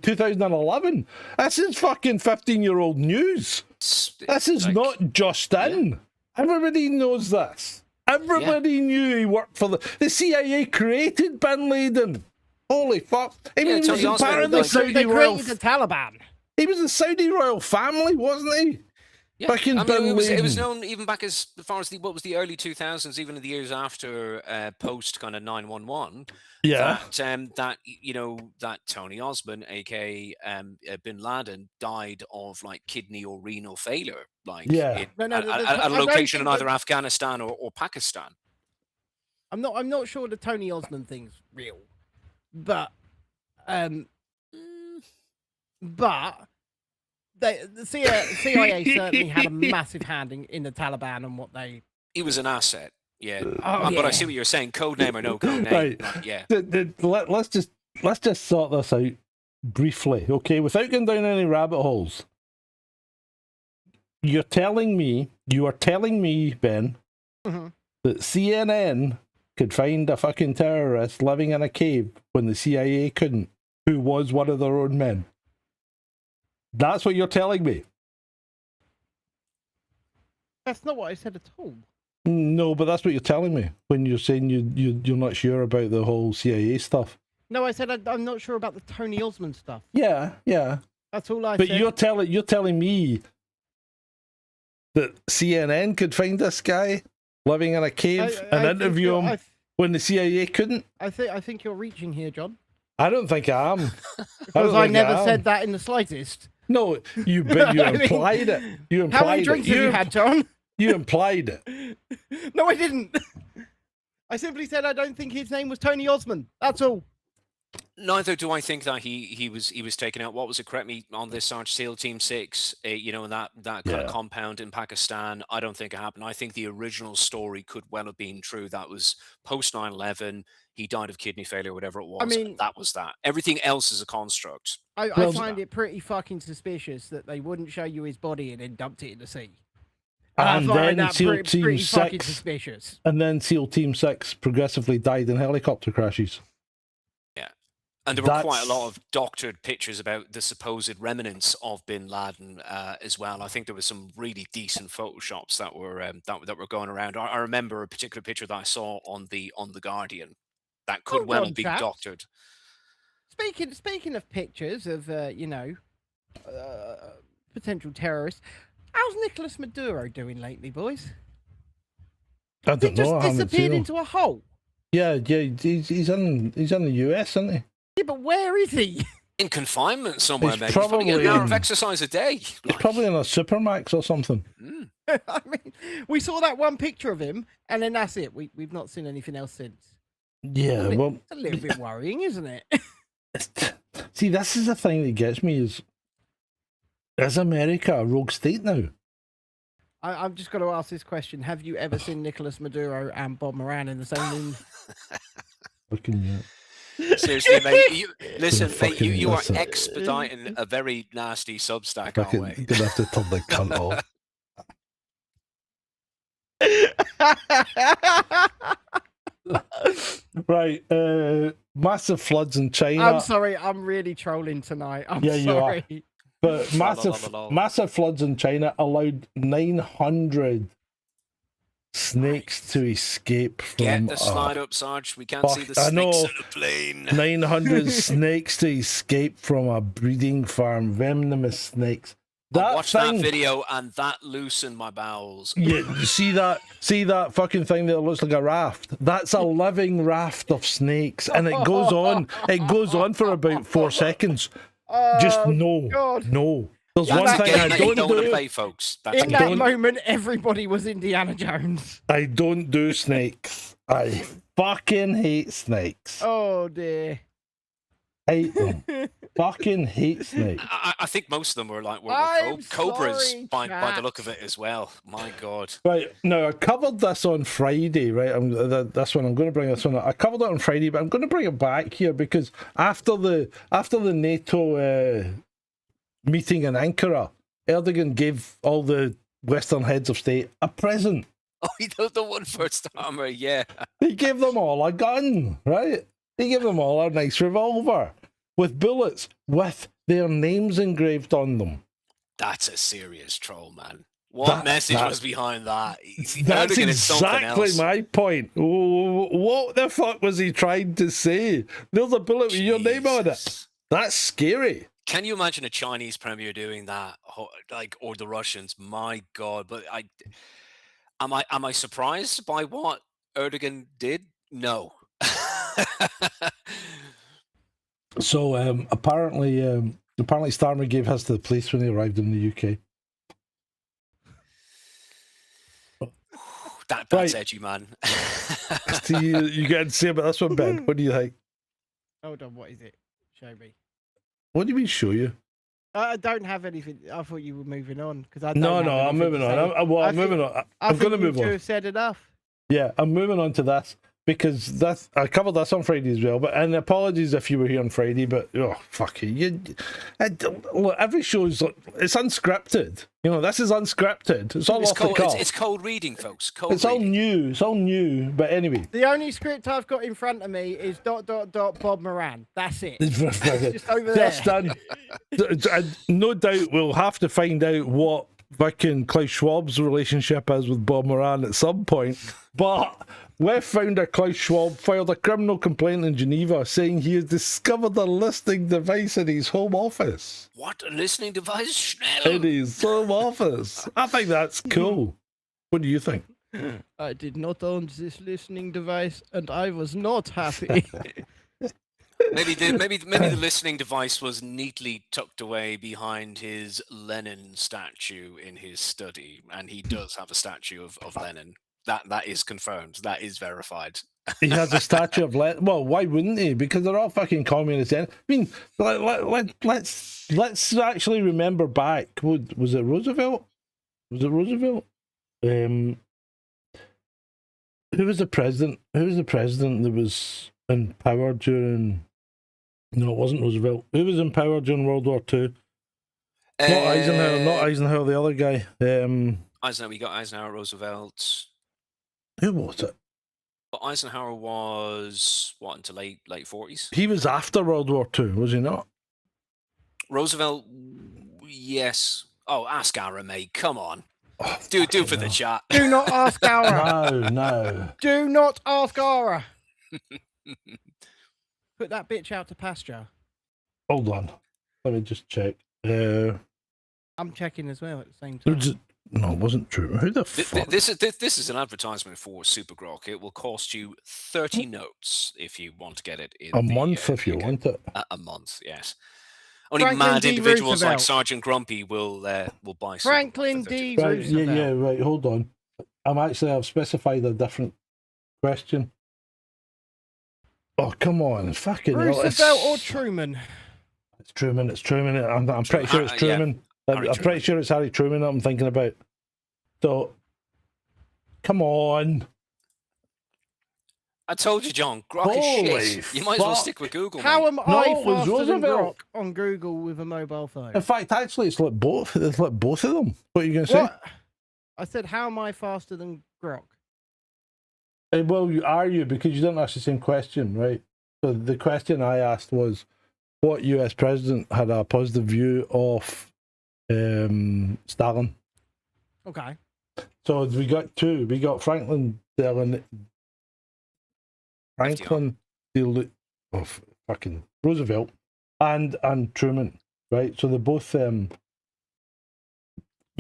2011. This is fucking 15-year-old news. This is not just in. Yeah. Everybody knows this. Everybody knew he worked for the CIA. Created Bin Laden. Holy fuck! I mean, he was part of the Saudi royal. The Taliban. He was the Saudi royal family, wasn't he? Yeah, it was known even back as far as the early 2000s, even in the years after post kind of 9/11. Yeah, that Tony Osmond, aka Bin Laden, died of like kidney or renal failure, at a location in either Afghanistan or Pakistan. I'm not sure the Tony Osmond thing's real, but the CIA certainly had a massive hand in the Taliban and what they... He was an asset, yeah. But I see what you're saying, code name or no code name. Right. Yeah. Let's just sort this out briefly, okay? Without going down any rabbit holes. You are telling me, Ben, that CNN could find a fucking terrorist living in a cave when the CIA couldn't, who was one of their own men. That's what you're telling me. That's not what I said at all. No, but that's what you're telling me when you're saying you're not sure about the whole CIA stuff. No, I said I'm not sure about the Tony Osmond stuff. Yeah. That's all I said. But you're telling me that CNN could find this guy living in a cave and interview him when the CIA couldn't? I think you're reaching here, John. I don't think I am. Because I never said that in the slightest. No, you implied it. You implied How many drinks have you had, John? You implied it. No, I didn't. I simply said I don't think his name was Tony Osmond. That's all. Neither do I think that he was taken out. What was it? Correct me on this, Sarge. SEAL Team 6, in that kind of compound in Pakistan. I don't think it happened. I think the original story could well have been true. That was post 9/11. He died of kidney failure, whatever it was. I mean, that was that. Everything else is a construct. I find it pretty fucking suspicious that they wouldn't show you his body and then dumped it in the sea. And then SEAL Team 6, suspicious. And then SEAL Team 6 progressively died in helicopter crashes. Yeah. And there were quite a That's- lot of doctored pictures about the supposed remnants of Bin Laden as well. I think there was some really decent photoshops that were that were going around. I remember a particular picture that I saw on the Guardian that could Hold well on, be chaps. doctored. Speaking of pictures of potential terrorists, how's Nicolas Maduro doing lately, boys? I Has he don't know. just I haven't seen disappeared him. into a hole? Yeah, he's in the US, isn't he? Yeah, but where is he? In confinement somewhere, He's mate. He's probably getting an hour of probably- exercise a day. He's Like, probably in a Supermax or something. I mean, we saw that one picture of him, and then that's it. We've not seen anything else since. Yeah, well, It's a little bit worrying, isn't it? see, this is the thing that gets me is America a rogue state now? I'm just going to ask this question: have you ever seen Nicolas Maduro and Bob Moran in the same room? Fucking yeah. seriously, mate. Listen, mate. Fucking You are listen. expediting a very nasty Substack, aren't Fucking we? gonna have to turn the cunt off. Right, massive floods in China. I'm sorry, I'm really trolling tonight. I'm Yeah, you are. sorry. But massive floods in China allowed 900 snakes to escape from. Get the slide up, Sarge. We can't see the I know. snakes on the plane. 900 snakes to escape from a breeding farm. Venomous snakes. I watched that video and that loosened my bowels. Yeah, you see that fucking thing that looks like a raft? That's a living raft of snakes, and it goes on. It goes on for about 4 seconds. Just no, God. no. There's That's one a thing game I that you don't don't want to do. play, folks. That's a In game. that moment, everybody was Indiana Jones. I don't do snakes. I fucking hate snakes. Oh dear. Hate them. Fucking hate snakes. I think most of them were I'm cobras sorry, by the look chaps. of it as well. My God. Right, now I covered this on Friday, right? This one, I'm going to bring this one up. I covered it on Friday, but I'm going to bring it back here because after the NATO meeting in Ankara, Erdogan gave all the Western heads of state a present. Oh, he did the one first armor, yeah. He gave them all a gun, right? He gave them all a nice revolver with bullets with their names engraved on them. That's a serious troll, man. What message was behind that? That's Erdogan is something exactly else. my point. What the fuck was he trying to say? There's a bullet with your name on it. Jesus. That's scary. Can you imagine a Chinese premier doing that, or the Russians? My God! But am I surprised by what Erdogan did? No. So apparently Starmer gave his to the police when he arrived in the UK. That's Right. edgy, man. See, you get to say about this one, Ben. What do you think? Hold on, what is it? Show me. What do you mean show you? I don't have anything. I thought you were moving on because I. No, don't no, have I'm anything moving to on. say. I'm I moving think- on. I I'm think going to you move two on. have said enough. Yeah, I'm moving on to this because I covered this on Friday as well. And apologies if you were here on Friday, but oh fuck it, look, every show's it's unscripted. You know, this is unscripted. It's all It's off the cold, cuff. it's cold reading, folks. Cold It's all reading. new. It's all new. But anyway, The only script I've got in front of me is ... Bob Moran. That's it. It's just over that's there. done. And no doubt we'll have to find out what fucking Klaus Schwab's relationship is with Bob Moran at some point. But we've found out Klaus Schwab filed a criminal complaint in Geneva saying he has discovered a listening device in his home office. What a listening device, Schnell. In his home office. I think that's cool. What do you think? I did not own this listening device, and I was not happy. Maybe the listening device was neatly tucked away behind his Lenin statue in his study, and he does have a statue of Lenin. That is confirmed. That is verified. He has a statue of well, why wouldn't he? Because they're all fucking communists. I mean, let's actually remember back. Was it Roosevelt? Was it Roosevelt? Who was the president? Who was the president that was in power during? No, it wasn't Roosevelt. Who was in power during World War II? Not Eisenhower. Not Eisenhower. The other guy. Eisenhower. We got Eisenhower, Roosevelt. Who was it? But Eisenhower was what into late 40s. He was after World War II, was he not? Roosevelt, yes. Oh, ask Aaron, mate. Come on, Oh, do fucking for the hell. chat. Do not ask Ara. No. Do not ask Ara. Put that bitch out to pasture. Hold on. Let me just check. I'm checking as well at the same time. No, it wasn't true. Who the fuck? This is an advertisement for Supergrok. It will cost you 30 notes if you want to get it in A month if you UK. want it. A month, yes. Only Franklin mad D. individuals like Roosevelt. Sgt Grumpy will buy Supergrok Franklin for 30 D. Right, Roosevelt. yeah, right, hold on. I've specified a different question. Oh, come on. Fucking hell. Roosevelt or Truman? It's Truman. I'm pretty sure it's yeah. Truman. Harry I'm Truman. pretty sure it's Harry Truman that I'm thinking about. So, come on. I told you, John. Grok Holy is shit. You might as well fuck. stick with Google. How mate. am No, I it was faster than Roosevelt. Grok on Google with a mobile phone? In fact, actually, it's like both. It's like both of them. What are you going to say? What? I said, how am I faster than Grok? Well, are you? Because you didn't ask the same question, right? So the question I asked was, what US president had a positive view of Stalin? Okay. So we got two. We got Franklin Delano, fucking Roosevelt, and Truman, right? So they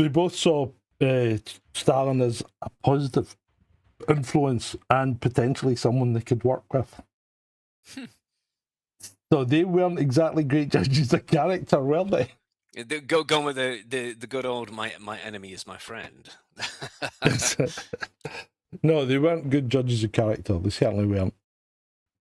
both saw Stalin as a positive influence and potentially someone they could work with. So they weren't exactly great judges of character, were they? Going with the good old my enemy is my friend. No, they weren't good judges of character. They certainly weren't.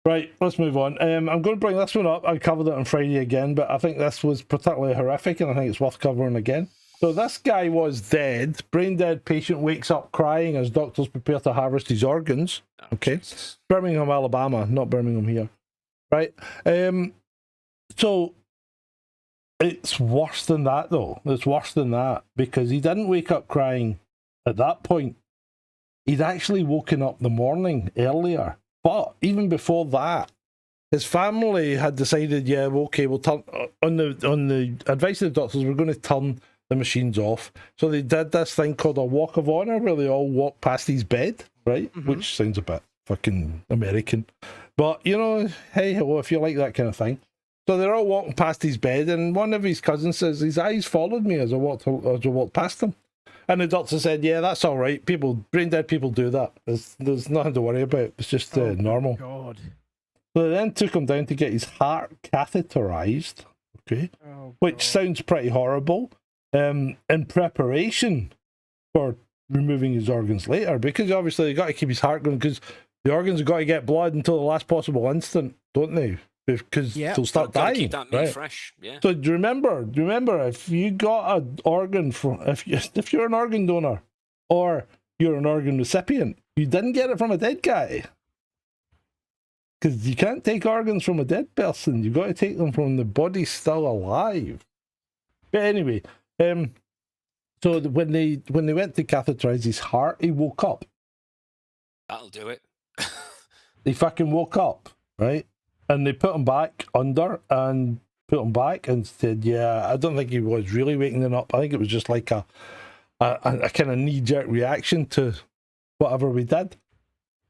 Right, let's move on. I'm going to bring this one up. I covered it on Friday again, but I think this was particularly horrific, and I think it's worth covering again. So this guy was dead. Brain dead patient wakes up crying as doctors prepare to harvest his organs. Oh, Okay. Jesus. Birmingham, Alabama, not Birmingham here. Right? So it's worse than that, though. It's worse than that because he didn't wake up crying at that point. He'd actually woken up the morning earlier. But even before that, his family had decided, yeah, okay, we'll turn on the advice of the doctors, we're going to turn the machines off. So they did this thing called a walk of honor, where they all walk past his bed, right? Mhm. Which sounds a bit fucking American, but you know, hey, hello, if you like that kind of thing. So they're all walking past his bed, and one of his cousins says his eyes followed me as I walked past him. And the doctor said, yeah, that's all right. Brain dead people do that. There's nothing to worry about. It's just normal. God. So they then took him down to get his heart catheterized, okay, Oh, which God. sounds pretty horrible, in preparation for removing his organs later, because obviously they got to keep his heart going, because the organs have got to get blood until the last possible instant, don't they? Because Yeah. they'll start Gotta dying. keep that meat Right? fresh. Yeah. So do you remember if you got an organ from if you're an organ donor or you're an organ recipient, you didn't get it from a dead guy. Because you can't take organs from a dead person. You've got to take them from the body still alive. But anyway, so when they went to catheterize his heart, he woke up. That'll do it. He fucking woke up, right? And they put him back under and put him back and said, yeah, I don't think he was really waking them up. I think it was just like a kind of knee-jerk reaction to whatever we did.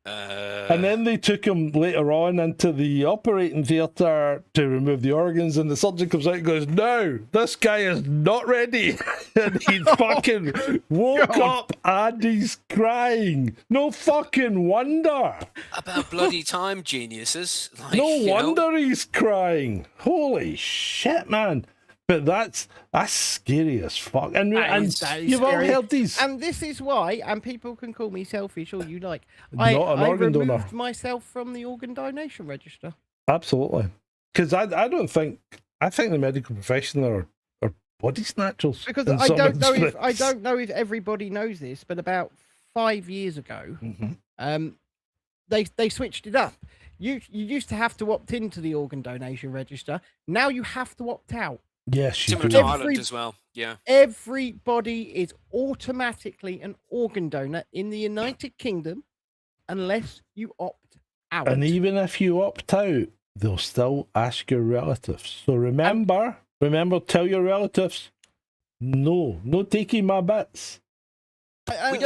And then they took him later on into the operating theatre to remove the organs, and the surgeon comes out and goes, no, this guy is not ready. And he fucking woke up and he's crying. No fucking wonder. About bloody time, geniuses. Like, No you know, wonder he's crying. Holy shit, man. But that's scary as fuck. And That is you've all scary. heard these. And this is why, and people can call me selfish all you like. Not an I organ donor. removed myself from the organ donation register. Absolutely. Because I think the medical profession are body snatchers. Because in I some don't know if everybody knows this, but about 5 years ago, Mhm. they switched it up. You used to have to opt into the organ donation register. Now you have to opt out. Yes, you similar do. to Ireland as well. Yeah. Everybody is automatically an organ donor in the United Kingdom unless you opt out. And even if you opt out, they'll still ask your relatives. So remember, tell your relatives, no taking my bits. We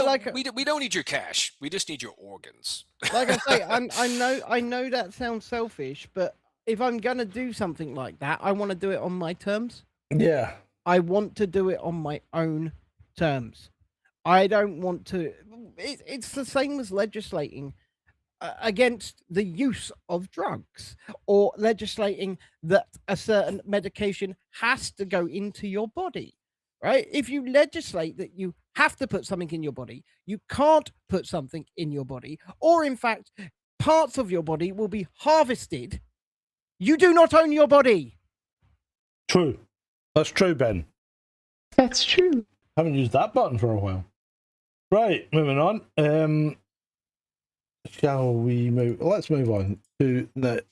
don't need your cash. We just need your organs. Like I say, I know that sounds selfish, but if I'm gonna do something like that, I want to do it on my terms. Yeah. I want to do it on my own terms. I don't want to. It's the same as legislating against the use of drugs or legislating that a certain medication has to go into your body, right? If you legislate that you have to put something in your body, you can't put something in your body, or in fact, parts of your body will be harvested. You do not own your body. True. That's true, Ben. That's true. Haven't used that button for a while. Right, moving on. Shall we move? Let's move on to the.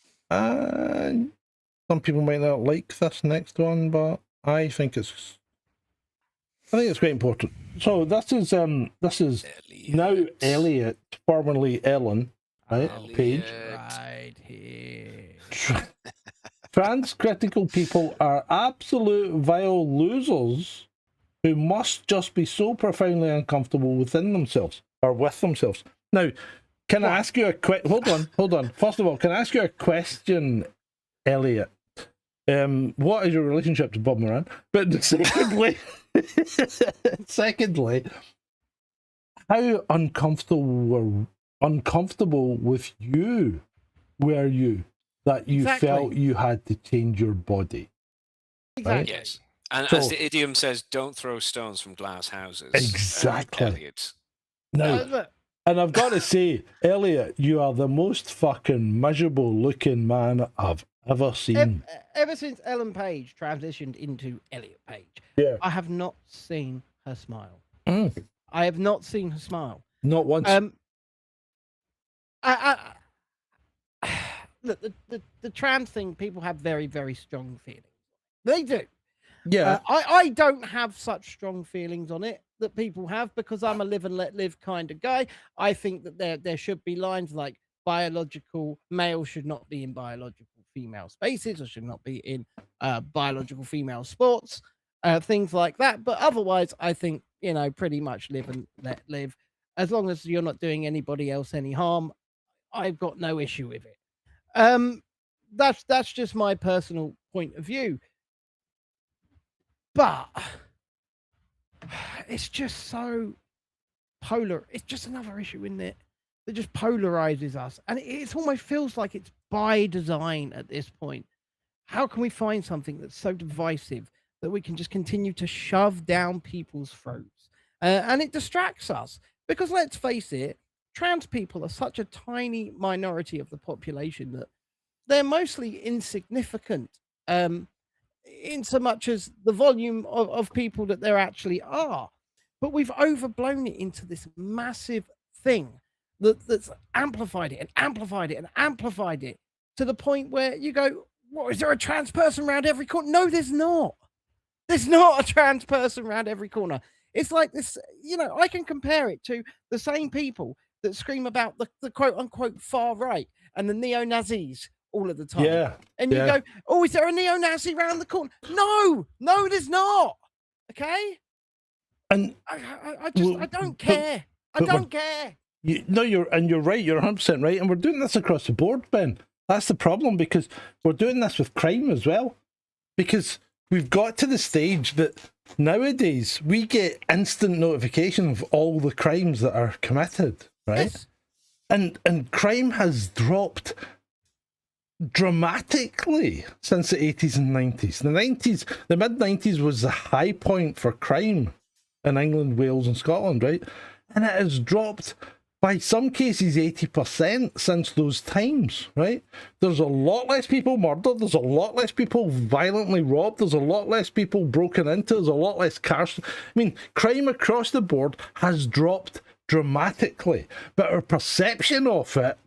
Some people might not like this next one, but I think it's quite important. So this is now Elliot, formerly Ellen, right? Page. Right here. Trans critical people are absolute vile losers who must just be so profoundly uncomfortable within themselves or with themselves. Now, can I ask you a hold on. First of all, can I ask you a question, Elliot? What is your relationship to Bob Moran? But secondly, how uncomfortable with you were you that you felt you had to change your body? Exactly. Right? Yes. And So- as the idiom says, don't throw stones from glass houses. Exactly. Elliot. Now, Look, and I've got to say, Elliot, you are the most fucking miserable looking man I've ever seen. ever since Ellen Page transitioned into Elliot Page, Yeah. I have not seen her smile. Mm. I have not seen her smile. Not once. Look, the trans thing, people have very, very strong feelings. They do. Yeah. I don't have such strong feelings on it that people have because I'm a live and let live kind of guy. I think that there should be lines like biological male should not be in biological female spaces or should not be in biological female sports, things like that. But otherwise, I think, pretty much live and let live. As long as you're not doing anybody else any harm, I've got no issue with it. That's just my personal point of view. But it's just so polar. It's just another issue, isn't it? That just polarizes us. And it almost feels like it's by design at this point. How can we find something that's so divisive that we can just continue to shove down people's throats? And it distracts us. Because let's face it, trans people are such a tiny minority of the population that they're mostly insignificant. In so much as the volume of people that there actually are. But we've overblown it into this massive thing that's amplified it and amplified it and amplified it to the point where you go, what, is there a trans person around every corner? No, there's not. There's not a trans person around every corner. It's like this, I can compare it to the same people that scream about the quote unquote far right and the neo-Nazis all of the time. Yeah. And you go, oh, is there a neo-Nazi around the corner? No, there's not. Okay? And I don't care. I don't care. You're right. You're 100% right. And we're doing this across the board, Ben. That's the problem, because we're doing this with crime as well. Because we've got to the stage that nowadays we get instant notification of all the crimes that are committed, right? Yes. And crime has dropped dramatically since the 80s and 90s. The mid-90s was the high point for crime in England, Wales and Scotland, right? And it has dropped by some cases 80% since those times, right? There's a lot less people murdered, there's a lot less people violently robbed, there's a lot less people broken into, there's a lot less cars. I mean, crime across the board has dropped dramatically, but our perception of it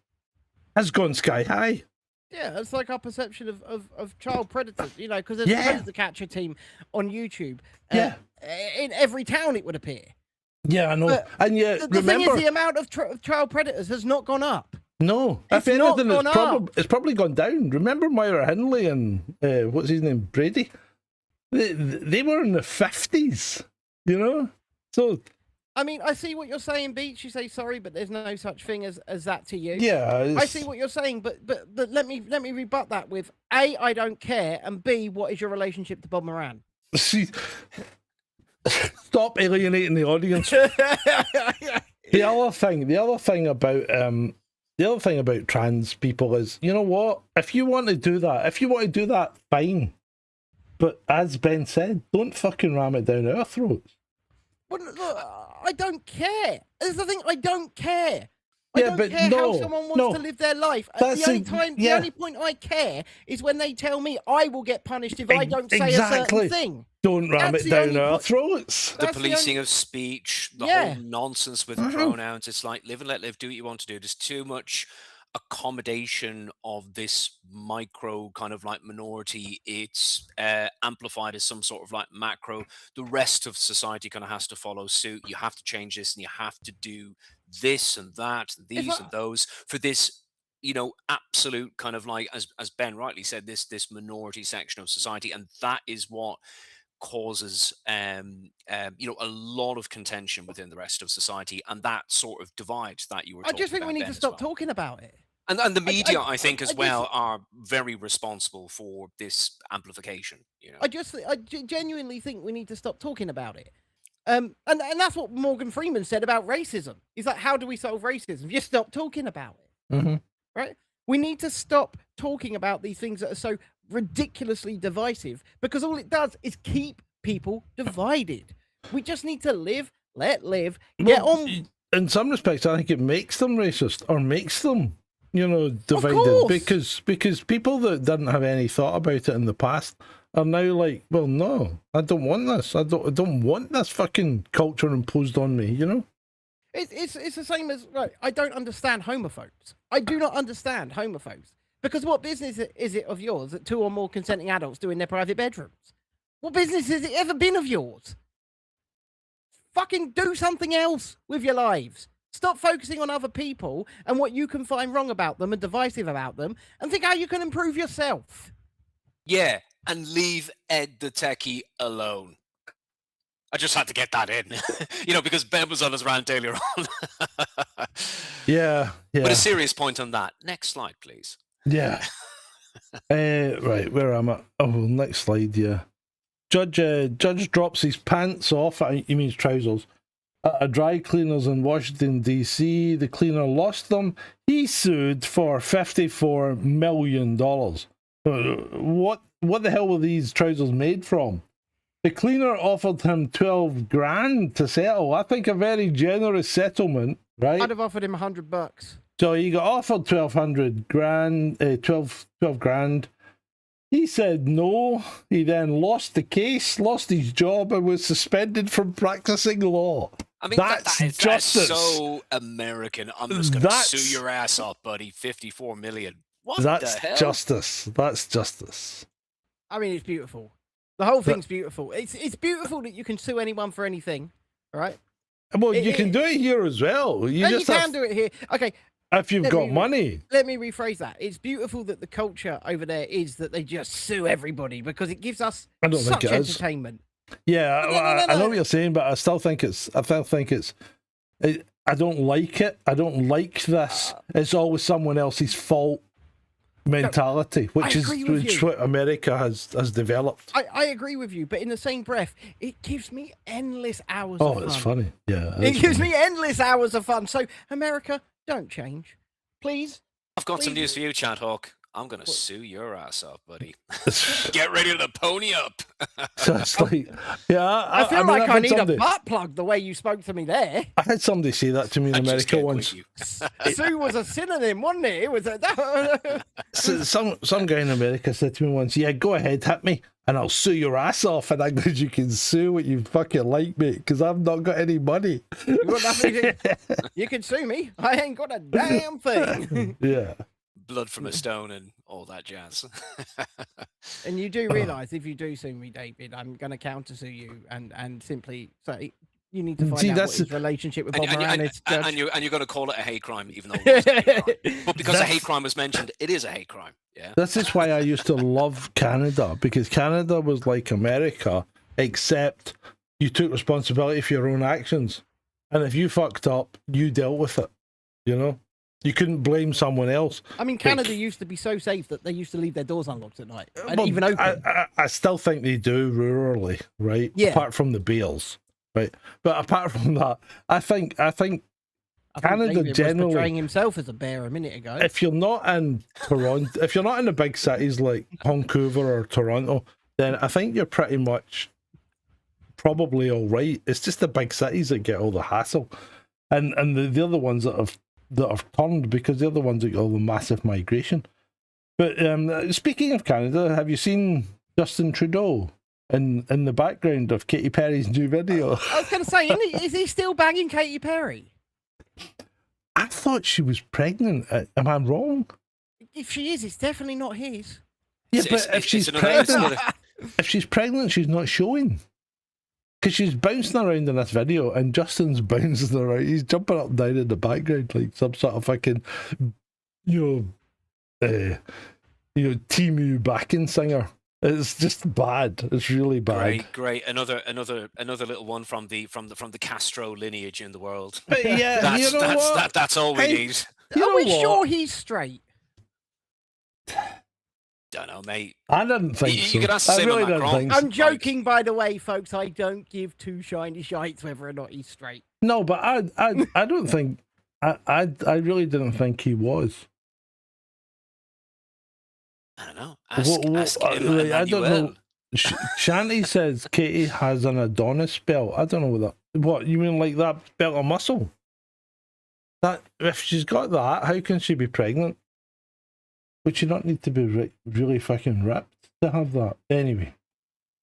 has gone sky high. Yeah, it's like our perception of child predators, because there's a predator catcher team on YouTube. In every town, it would appear. Yeah, I know. But And yeah, The thing remember, is, the amount of child predators has not gone up. no, It's if not anything, gone it's probably gone down. Remember Myra Hindley and what's his name, Brady? They were in the 50s, you know? So, I mean, I see what you're saying, Beach. You say sorry, but there's no such thing as that to you. yeah. I see what you're saying, but let me rebut that with A, I don't care, and B, what is your relationship to Bob Moran? Stop alienating the audience. The other thing about trans people is, you know what? If you want to do that, fine. But as Ben said, don't fucking ram it down our throats. But look, I don't care. That's the thing. I don't care. Yeah, I don't but care no, how someone wants no. to live their life. That's The only point I care is when they tell me I will get punished if I don't say a Exactly. certain thing. Don't ram That's it the down only our point. throats. The That's the policing only- of speech, the Yeah. whole nonsense with Mhm. pronouns. It's like live and let live, do what you want to do. There's too much accommodation of this micro kind of like minority. It's amplified as some sort of like macro. The rest of society kind of has to follow suit. You have to change this and you have to do this and that and these and those for this, you know, absolute kind of like, as Ben rightly said, this minority section of society. And that is what causes you know, a lot of contention within the rest of society, and that sort of divide that you were I talking just think about, we need Ben, to as stop well. talking about it. And the media, I think, I as just- well, are very responsible for this amplification. You know, I genuinely think we need to stop talking about it. And that's what Morgan Freeman said about racism. He's like, how do we solve racism? Just stop talking about it. Mm-hmm. Right? We need to stop talking about these things that are so ridiculously divisive, because all it does is keep people divided. We just need to live, let live, get on. In some respects, I think it makes them racist, or makes them, you know, divided, course. because people that didn't have any thought about it in the past are now like, well, no, I don't want this. I don't want this fucking culture imposed on me. You know. It's the same as, right, I don't understand homophobes. I do not understand homophobes. Because what business is it of yours that 2 or more consenting adults do in their private bedrooms? What business has it ever been of yours? Fucking do something else with your lives. Stop focusing on other people and what you can find wrong about them and divisive about them, and think how you can improve yourself. yeah, and leave Ed the techie alone. I just had to get that in, you know, because Ben was on his rant earlier on. Yeah. But a serious point on that. Next slide, please. Yeah. Right, where am I? Oh, next slide, yeah. Judge drops his pants off, he means trousers, at a dry cleaner's in Washington, D.C. The cleaner lost them. He sued for $54 million. What the hell were these trousers made from? The cleaner offered him 12 grand to settle. I think a very generous settlement, right? I'd have offered him $100. So he got offered 12 grand. He said no. He then lost the case, lost his job, and was suspended from practicing law. I mean, That's that's justice. so American. I'm just going to sue your ass off, buddy. 54 million. What That's the hell? justice. That's justice. I mean, it's beautiful. The whole thing's beautiful. It's beautiful that you can sue anyone for anything, right? Well, you can do it here as well. You And just you have, can do it here. Okay, if you've let got me- money. let me rephrase that. It's beautiful that the culture over there is that they just sue everybody, because it gives us I don't think such it is. entertainment. Yeah, No. I know what you're saying, but I still think it's. I don't like it. I don't like this. It's always someone else's fault mentality, which is agree with you. what America has developed. I agree with you, but in the same breath, it gives me endless hours Oh, of fun. it's funny. Yeah, It gives me endless hours of fun. So, America, don't change. Please. I've got some Please. news for you, Chad Hawk. I'm going to sue your ass off, buddy. Get ready to pony up. So it's like, yeah, I feel mean, like I've I had need somebody, a butt plug the way you spoke to me there. I had somebody say that to me in I just America can't once. quit you. Sue was a synonym, wasn't it? It was a... So some guy in America said to me once, "Yeah, go ahead, hit me, and I'll sue your ass off." And I go, "You can sue what you fucking like, mate, because I've not got any money." You got nothing to... You can sue me. I ain't got a damn thing. Yeah. Blood from a stone and all that jazz. And you do realise if you do sue me, David, I'm going to counter sue you and simply say, You need to find See, out what that's- his relationship with Bob And, Moran is, Judge. and you're going to call it a hate crime, even though it wasn't a hate crime. But because a hate crime was mentioned, it is a hate crime. Yeah. This is why I used to love Canada, because Canada was like America, except you took responsibility for your own actions. And if you fucked up, you dealt with it. You know? You couldn't blame someone else. I mean, Canada used to be so safe that they used to leave their doors unlocked at night and Well, even open. I still think they do rurally, right? Yeah. Apart from the Beals, right? But apart from that, I think I think Canada David was generally- portraying himself as a bear a minute ago. if you're not in Toronto, if you're not in the big cities like Vancouver or Toronto, then I think you're pretty much probably all right. It's just the big cities that get all the hassle, and the other ones that have turned, because they're the ones that get all the massive migration. But speaking of Canada, have you seen Justin Trudeau in the background of Katy Perry's new video? I was going to say, is he still banging Katy Perry? I thought she was pregnant. Am I wrong? If she is, it's definitely not his. Yeah, It's- but if it's she's another- it's pregnant, another- if she's pregnant, she's not showing. Because she's bouncing around in this video, and Justin's bouncing around. He's jumping up and down in the background like some sort of fucking, Timu backing singer. It's just bad. It's really bad. Great. Another little one from the Castro lineage in the world. But yeah, you know what? That's all we Hey, need. You Are know we what? sure he's straight? Don't know, mate. I didn't think You so. could ask I Sam really and didn't Macron. think so. I'm joking, by the way, folks. I don't give two shiny shites whether or not he's straight. No, but I don't think I really didn't think he was. I don't know. What- Ask him, I don't know. Emmanuel. Shanty says Katie has an Adonis belt. I don't know what that. What you mean, like that belt of muscle? That if she's got that, how can she be pregnant? Would she not need to be really fucking ripped to have that? Anyway,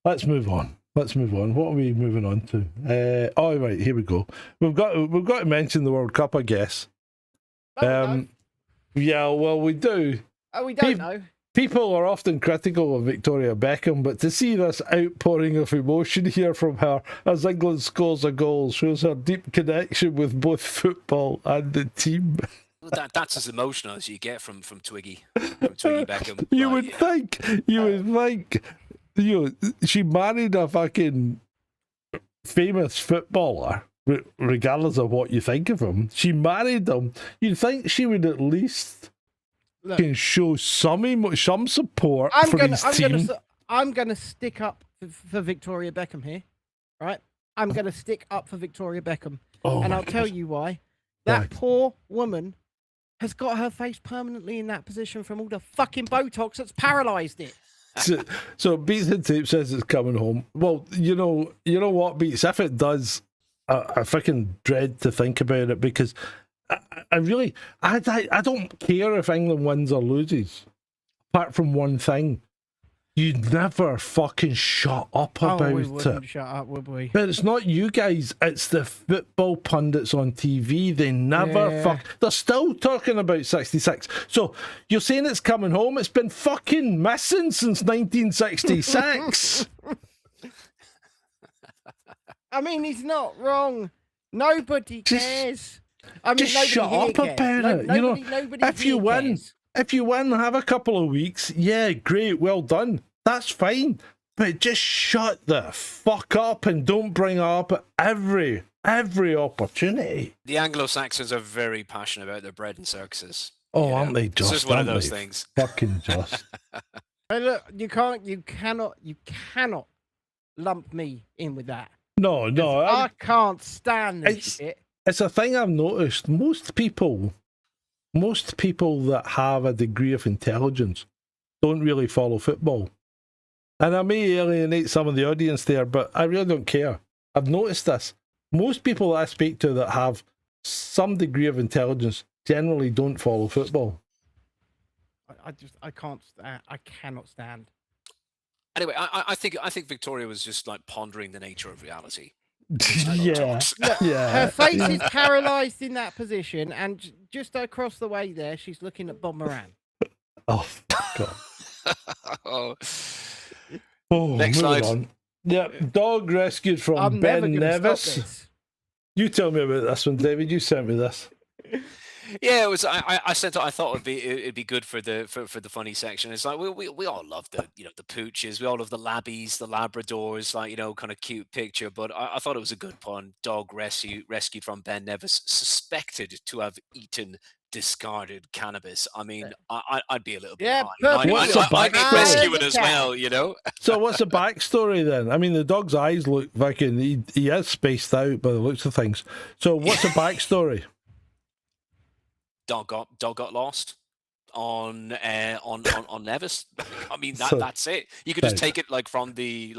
let's move on. What are we moving on to? Oh right, here we go. We've got to mention the World Cup, I guess. Oh, Yeah, well, we do. we don't know. People are often critical of Victoria Beckham, but to see this outpouring of emotion here from her as England scores a goal shows her deep connection with both football and the team. That's as emotional as you get from Twiggy Beckham. You Like, would think, she married a fucking famous footballer, regardless of what you think of him. She married him. You'd think she would at least can show some support for his team. I'm gonna stick up for Victoria Beckham here, right? I'm gonna stick up for Victoria Beckham, and I'll tell you why. That Right. poor woman has got her face permanently in that position from all the fucking Botox that's paralysed it. So Beats and Tape says it's coming home. Well, you know what, Beats, if it does, I fucking dread to think about it, because I don't care if England wins or loses, apart from one thing. You'd never fucking shut up about we it. wouldn't shut up, would we? But it's not you guys, it's the football pundits on TV. They never Yeah. They're still talking about 66. So you're saying it's coming home? It's been fucking missing since 1966. I mean, he's not wrong. Nobody cares. I mean, just nobody shut here up cares. about it. Nobody, You know, nobody if you here win, cares. have a couple of weeks, yeah, great, well done. That's fine. But just shut the fuck up and don't bring it up at every opportunity. The Anglo-Saxons are very passionate about their bread and circuses. Oh, Yeah. aren't they It's just? just one of aren't those they? things. Fucking just. Hey, look, you cannot lump me in with that. No, I can't stand this It's- shit. It's a thing I've noticed. Most people that have a degree of intelligence don't really follow football. And I may alienate some of the audience there, but I really don't care. I've noticed this. Most people that I speak to that have some degree of intelligence generally don't follow football. I can't stand. I cannot stand. Anyway, I think Victoria was just like pondering the nature of reality. Yeah. Yeah. Her face is paralysed in that position, and just across the way there, she's looking at Bob Moran. Oh, God. Oh, Oh, Next moving slide. on. Yep, dog rescued from I'm never Ben going to stop Nevis. this. You tell me about this one, David. You sent me this. Yeah, it was. I said I thought it'd be good for the funny section. It's like we all love the the pooches, we all love the labbies, the Labradors, like kind of cute picture. But I thought it was a good pun. Dog rescued from Ben Nevis, suspected to have eaten discarded cannabis. I mean, I'd be a little bit Yeah, high. What's the I'd backstory? rescue it as well. So what's the backstory then? I mean, the dog's eyes look fucking. He is spaced out by the looks of things. So what's the backstory? Dog got lost on Nevis. I mean that's it. You could just take it like from the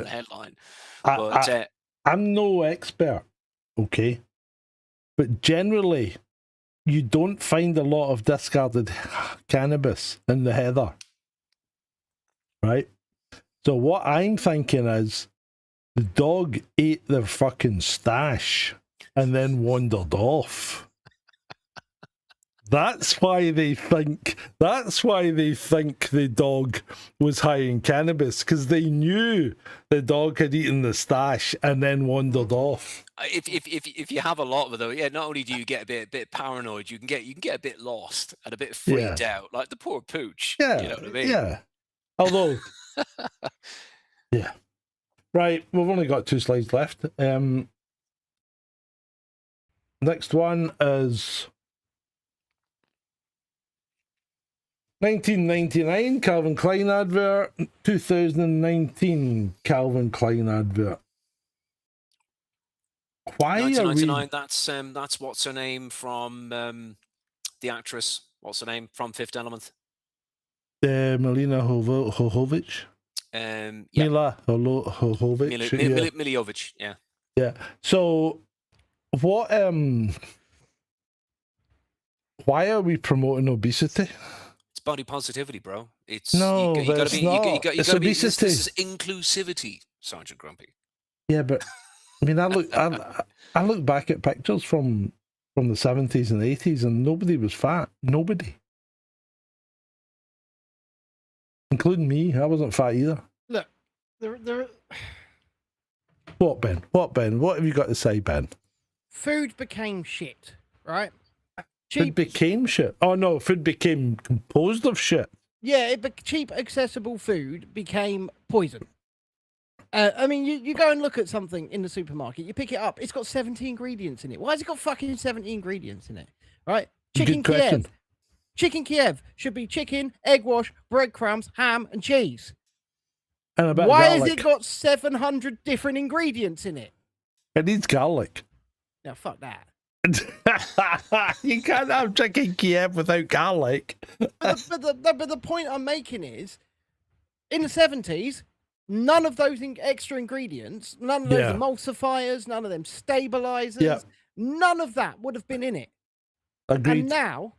headline. But I'm no expert, okay, but generally you don't find a lot of discarded cannabis in the heather, right? So what I'm thinking is the dog ate their fucking stash and then wandered off. That's why they think the dog was high in cannabis, because they knew the dog had eaten the stash and then wandered off. If you have a lot of it though, yeah, not only do you get a bit paranoid, you can get a bit lost and a bit freaked out, like the poor pooch. Yeah, you know what I mean? Yeah. Although, yeah. Right, we've only got 2 slides left. Next one is 1999 Calvin Klein advert, 2019 Calvin Klein advert. Why 1999. That's what's her name from the actress. What's her name from Fifth Element? Melina Jovovich. Yeah. Mila Jovovich. Miljovic. Yeah. Yeah. So, what? Why are we promoting obesity? It's body positivity, bro. It's no, you gotta be. You gotta be. This is inclusivity, Sgt Grumpy. Yeah, but I mean, I look back at pictures from the 70s and 80s, and nobody was fat. Nobody, including me. I wasn't fat either. Look, there. What, Ben? What have you got to say, Ben? Food became shit, right? Food became shit. Oh no, food became composed of shit. Yeah, cheap, accessible food became poison. I mean, you go and look at something in the supermarket, you pick it up, it's got 70 ingredients in it. Why has it got fucking 70 ingredients in it? Right? Chicken Kiev. Chicken Kiev should be chicken, egg wash, breadcrumbs, ham, and cheese. And a bit Why of garlic. has it got 700 different ingredients in it? It needs garlic. No, fuck that. You can't have chicken Kiev without garlic. But the point I'm making is, in the 70s, none of those extra ingredients, none of those emulsifiers, none of them stabilizers, none of that would have been in it. Agreed. And now,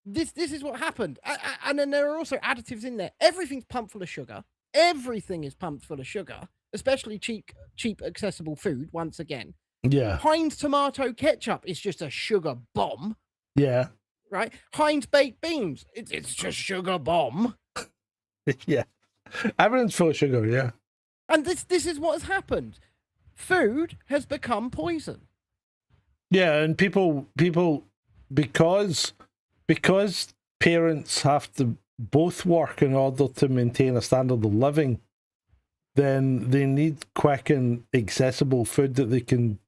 this is what happened. And then there are also additives in there. Everything's pumped full of sugar. Everything is pumped full of sugar, especially cheap, accessible food, once again. Yeah. Heinz tomato ketchup is just a sugar bomb. Yeah. Right? Heinz baked beans, it's just sugar bomb. Yeah. Everything's full of sugar, yeah. And this is what has happened. Food has become poison. Yeah, and people because parents have to both work in order to maintain a standard of living, then they need quick and accessible food that they can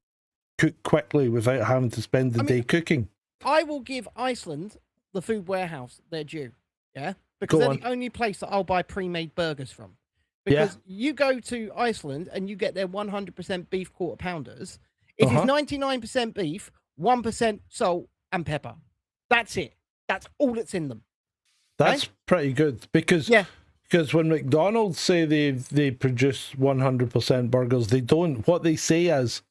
cook quickly without having to spend the day cooking. I will give Iceland, the food warehouse, their due. Yeah? Because they're the only place that I'll buy pre-made burgers from. Because you go to Iceland and you get their 100% beef quarter pounders. It is 99% beef, 1% salt and pepper. That's it. That's all that's in them. That's pretty good because when McDonald's say they produce 100% burgers, they don't. What they say is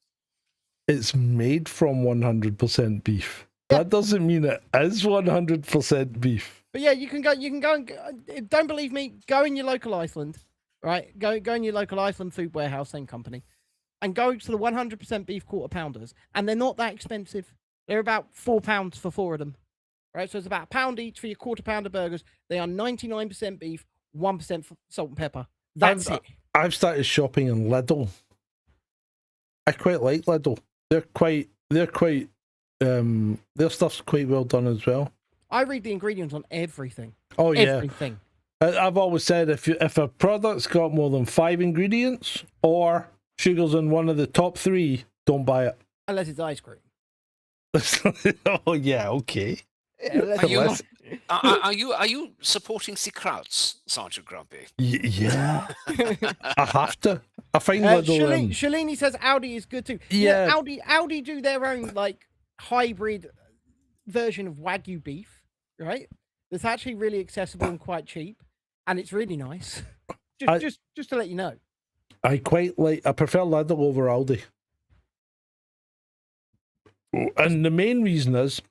it's made from 100% beef. Yeah. That doesn't mean it is 100% beef. But yeah, you can go and don't believe me, go in your local Iceland, right? Go in your local Iceland food warehouse, same company, and go to the 100% beef quarter pounders, and they're not that expensive. They're about £4 for 4 of them. Right, so it's about £1 each for your quarter pounder burgers. They are 99% beef, 1% salt and pepper. That's it. I've started shopping in Lidl. I quite like Lidl. They're quite their stuff's quite well done as well. I read the ingredients on everything. Oh yeah. Everything. I've always said if a product's got more than 5 ingredients or sugar's in one of the top 3, don't buy it. Unless it's ice cream. Oh yeah, okay. Yeah, Are you supporting secrets, Sgt Grumpy? Yeah. I have to. I find little. Shalini says Audi is good too. Yeah. Audi do their own like hybrid version of Wagyu beef, right? That's actually really accessible and quite cheap, and it's really nice. Just to let you know. I prefer Lidl over Aldi. And the main reason is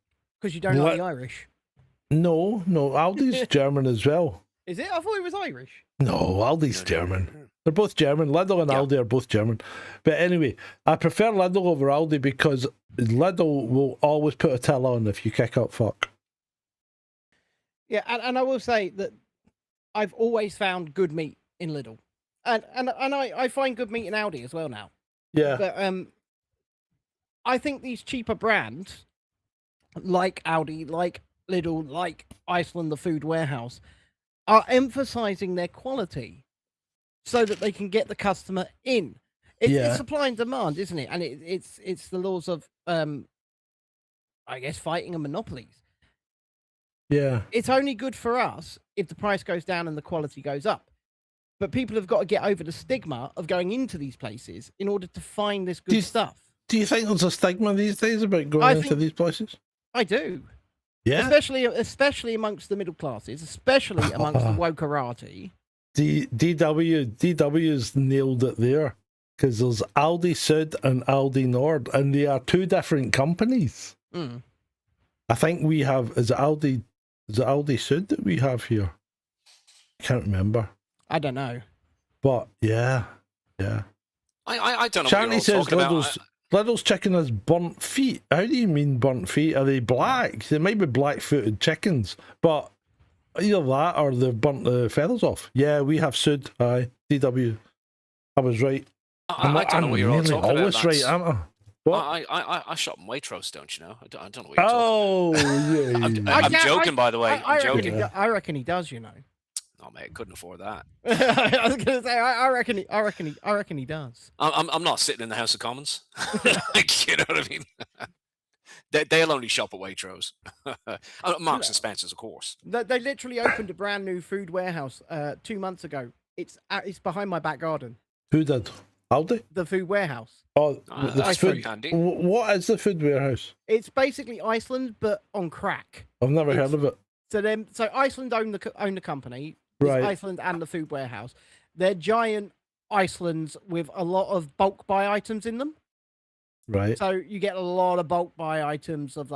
because you don't like the Irish. No, Aldi's German as well. Is it? I thought it was Irish. No, Aldi's German. They're both German. Lidl and Aldi are both German. But anyway, I prefer Lidl over Aldi because Lidl will always put a till on if you kick up fuck. Yeah, and I will say that I've always found good meat in Lidl. And I find good meat in Aldi as well now. Yeah. But I think these cheaper brands like Aldi, like Lidl, like Iceland, the food warehouse, are emphasizing their quality so that they can get the customer in. It's supply and demand, isn't it? And it's the laws of I guess fighting and monopolies. Yeah. It's only good for us if the price goes down and the quality goes up. But people have got to get over the stigma of going into these places in order to find this good stuff. Do you think there's a stigma these days about going into these places? I do. Yeah. Especially amongst the middle classes, especially amongst the wokerati. DW's nailed it there. Because there's Aldi Sud and Aldi Nord, and they are 2 different companies. Mm. I think we have, is it Aldi Sud that we have here? I can't remember. I don't know. But yeah. I don't know Charlie what you're all says talking about. Lidl's chicken has burnt feet. How do you mean burnt feet? Are they black? They might be black-footed chickens, but either that or they've burnt the feathers off. Yeah, we have Sud. Aye, DW. I was right. I don't know what you're all talking about. Always right, aren't I? What? I shop in Waitrose, don't you know? I don't know what you're talking about. Yeah. I'm joking, by the way. I'm joking. I reckon he does, you know. Oh mate, couldn't afford that. I was gonna say, I reckon he does. I'm not sitting in the House of Commons. Like, you know what I mean? They'll only shop at Waitrose. Marks and Spencers, of course. They literally opened a brand new food warehouse 2 months ago. It's behind my back garden. Who did? Aldi? The food warehouse. Oh, that's food. very handy. What is the food warehouse? It's basically Iceland, but on crack. I've never heard of it. So Iceland own the company. Right. Iceland and the food warehouse. They're giant Icelands with a lot of bulk buy items in them. Right. So you get a lot of bulk buy items of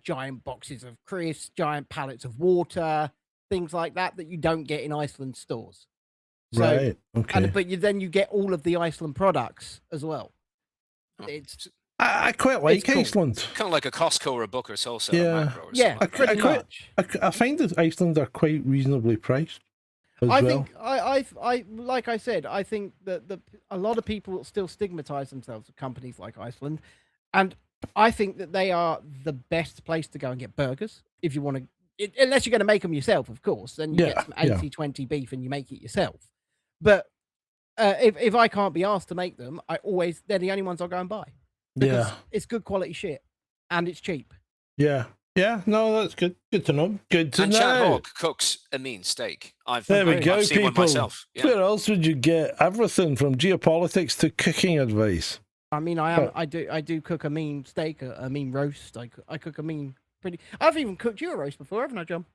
giant boxes of crisps, giant pallets of water, things like that you don't get in Iceland stores. So, right. Okay. But you get all of the Iceland products as well. It's I quite like cool. Iceland. Kind of like a Costco or a Booker wholesale. Yeah. Or Yeah. something. Pretty much. I find that Iceland are quite reasonably priced. I think like I said, I think that a lot of people still stigmatize themselves with companies like Iceland, and I think that they are the best place to go and get burgers if you want to, unless you're going to make them yourself, of course. Then you get some 80-20 beef and you make it yourself. But if I can't be asked to make them, they're the only ones I'll go and buy. Because it's good quality shit and it's cheap. Yeah. Yeah, no, that's good. Good to know. Good to know. Chad Hawk cooks a mean steak. There we go, I've seen one people. myself. Yeah. Where else would you get everything from geopolitics to cooking advice? I mean, I do cook a mean steak, a mean roast. I cook a mean pretty. I've even cooked you a roast before, haven't I, John?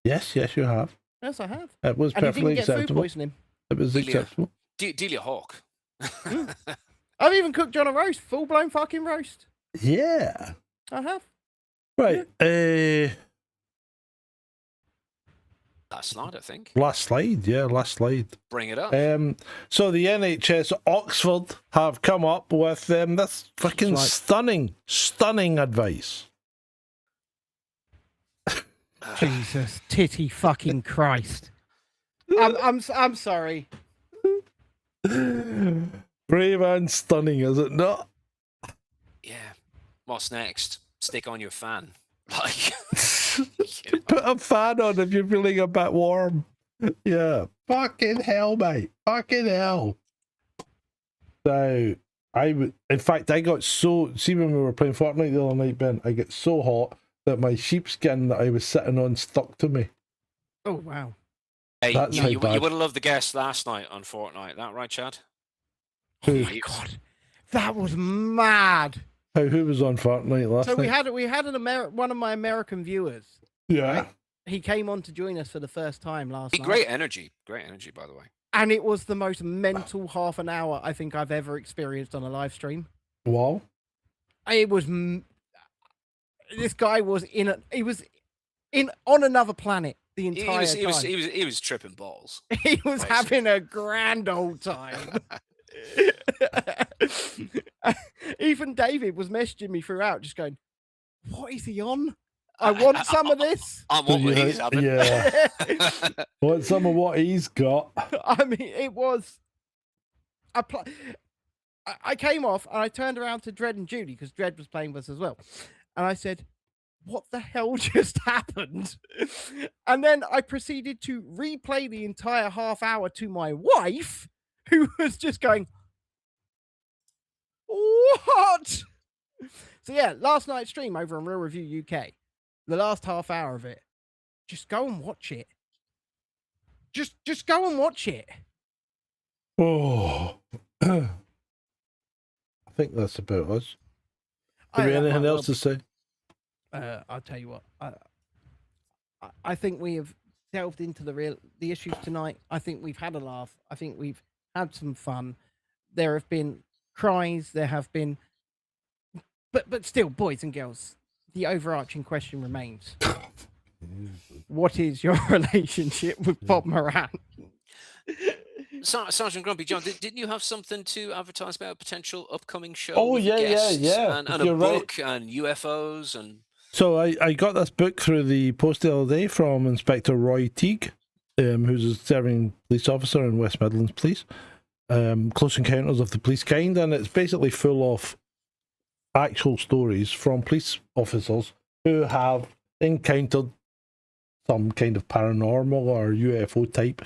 Yes, you have. Yes, I have. It was And you perfectly didn't get food acceptable. poisoning. It was Delia. acceptable. Delia Hawk. I've even cooked John a roast, full blown fucking roast. Yeah. I have. Right. Last slide, I think. Last slide. Yeah, last slide. Bring it up. So the NHS Oxford have come up with this fucking stunning advice. Jesus, titty fucking Christ. I'm sorry. Brave and stunning, is it not? What's next? Stick on your fan. Like, Put a fan on if you're feeling a bit warm. Yeah. Fucking hell, mate. Fucking hell. So, in fact, I got so, see when we were playing Fortnite the other night, Ben, I get so hot that my sheepskin that I was sitting on stuck to me. Oh wow. hey, That's you how would bad. have loved the guest last night on Fortnite. That right, Chad? Oh my god, that was mad. Who was on Fortnite last So night? we had one of my American viewers. Yeah. Right? He came on to join us for the first time last night. Great energy, by the way. And it was the most mental half an hour I think I've ever experienced on a live stream. Wow. It was this guy was on another planet the entire time. He was tripping balls. He was Basically. having a grand old time. Even David was messaging me throughout, just going, "What is he on? I want some of this." I'm what he's having. Yeah. Want some of what he's got? I mean, it was. I came off and I turned around to Dredd and Judy because Dredd was playing with us as well, and I said, "What the hell just happened?" And then I proceeded to replay the entire half hour to my wife, who was just going, "What?" So yeah, last night's stream over on Real Review UK, the last half hour of it, just go and watch it. Just go and watch it. Oh. I think that's about us. Do we have anything else to say? I'll tell you what. I think we have delved into the issues tonight. I think we've had a laugh. I think we've had some fun. There have been cries. There have been, but still, boys and girls, the overarching question remains: what is your relationship with Bob Moran? Sergeant Grumpy, John, didn't you have something to advertise about a potential upcoming show? Oh, with yeah, guests yeah. and a You're right. book and UFOs and. So I got this book through the post the other day from Inspector Roy Teague, who's a serving police officer in West Midlands Police, Close Encounters of the Police Kind, and it's basically full of actual stories from police officers who have encountered some kind of paranormal or UFO type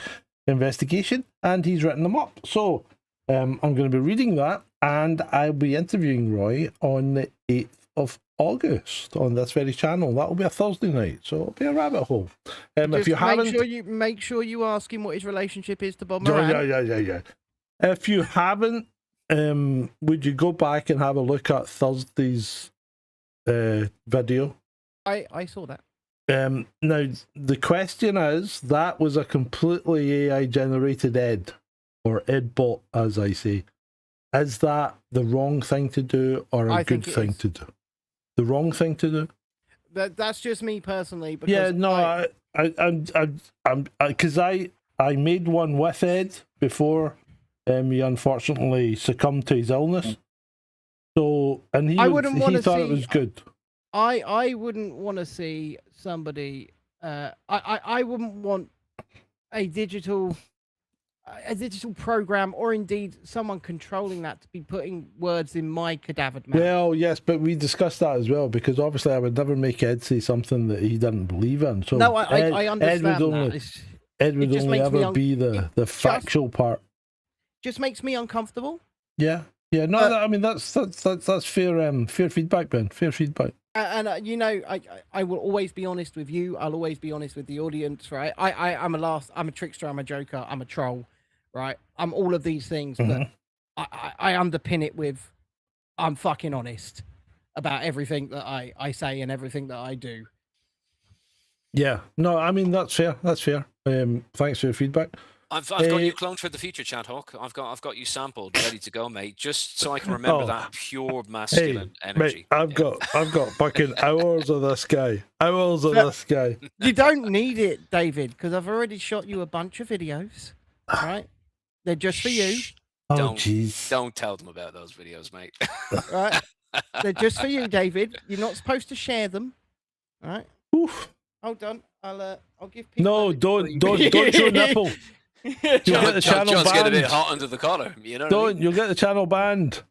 investigation, and he's written them up. So I'm going to be reading that, and I'll be interviewing Roy on the 8th of August on this very channel. That'll be a Thursday night, so it'll be a rabbit hole. If you haven't, make sure you ask him what his relationship is to Bob Moran. yeah. If you haven't, would you go back and have a look at Thursday's video? I saw that. Now the question is, that was a completely AI generated Ed, or Edbot as I say. Is that the wrong thing to do or a good thing to do? The wrong thing to do? That's just me personally. Because Yeah, no, because I made one with Ed before he unfortunately succumbed to his illness. So, and he thought it was good. I wouldn't want to see somebody. I wouldn't want a digital program, or indeed someone controlling that, to be putting words in my cadavered mouth. Well, yes, but we discussed that as well, because obviously I would never make Ed say something that he didn't believe in. So no, I understand Ed would only ever be the factual part. Just makes me uncomfortable. Yeah. No, I mean that's fair. Fair feedback, Ben. Fair feedback. And you know, I will always be honest with you. I'll always be honest with the audience, right? I'm a trickster. I'm a joker. I'm a troll, right? I'm all of these things, but I underpin it with I'm fucking honest about everything that I say and everything that I do. Yeah. No, I mean that's fair. That's fair. Thanks for your feedback. I've got you cloned for the future, Chad Hawk. I've got you sampled, ready to go, mate. Just so I can remember that pure masculine energy. Mate, I've got fucking hours of this guy. Hours of this guy. You don't need it, David, because I've already shot you a bunch of videos. Right? They're just for you. Oh, jeez. Don't tell them about those videos, mate. Right? They're just for you, David. You're not supposed to share them. All right? Oof. Hold on. I'll give people. No, don't show nipple. You'll get the channel John's banned. getting a bit hot under the collar, you know. You'll get the channel banned.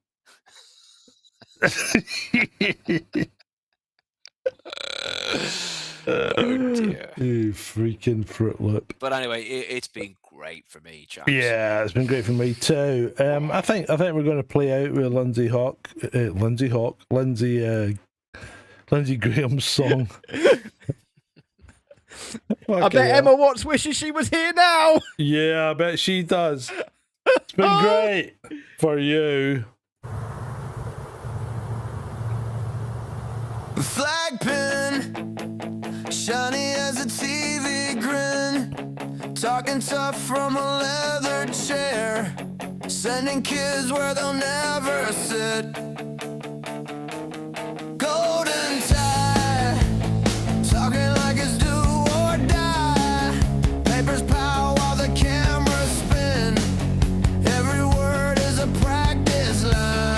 Oh dear. You freaking Fruit Loop. But anyway, it's been great for me, chaps. Yeah, it's been great for me too. I think we're going to play out with Lindsay Graham's song. I bet Emma Watts wishes she was here now. Yeah, I bet she does. It's been great for you. Flag pin, shiny as a TV grin, talking tough from a leather chair, sending kids where they'll never sit. Golden tie, talking like it's do or die. Papers power while the cameras spin. Every word is a practice line.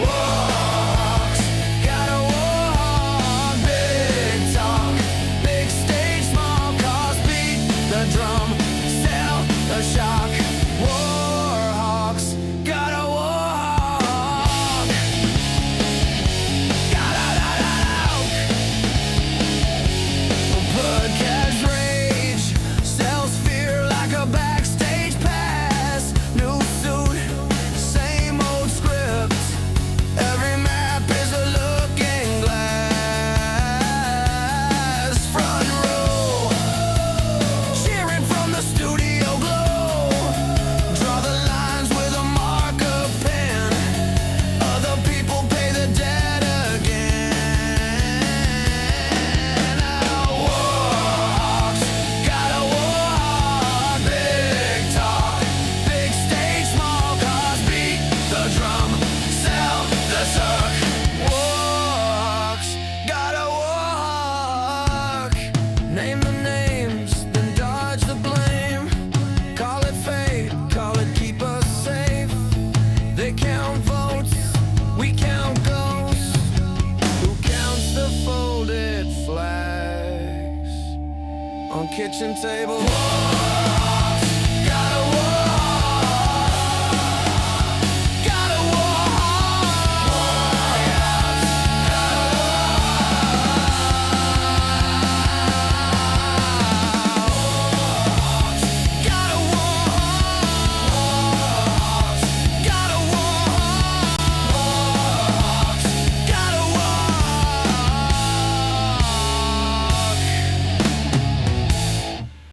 Walks, gotta walk, big talk, big stage, small cars, beat the drum, sell the shock. Warhawks, gotta walk, podcast rage, sells fear like a backstage pass. New suit, same old script. Every map is a looking glass. Front row, cheering from the studio glow. Draw the lines with a marker pen. Other people pay the debt again. Warhawks, gotta walk, big talk, big stage, small cars, beat the drum, sell the suck. Warhawks, gotta walk, name the names, then dodge the blame. Call it fate, call it keep us safe. They count votes, we count ghosts. Who counts the folded flags on kitchen table?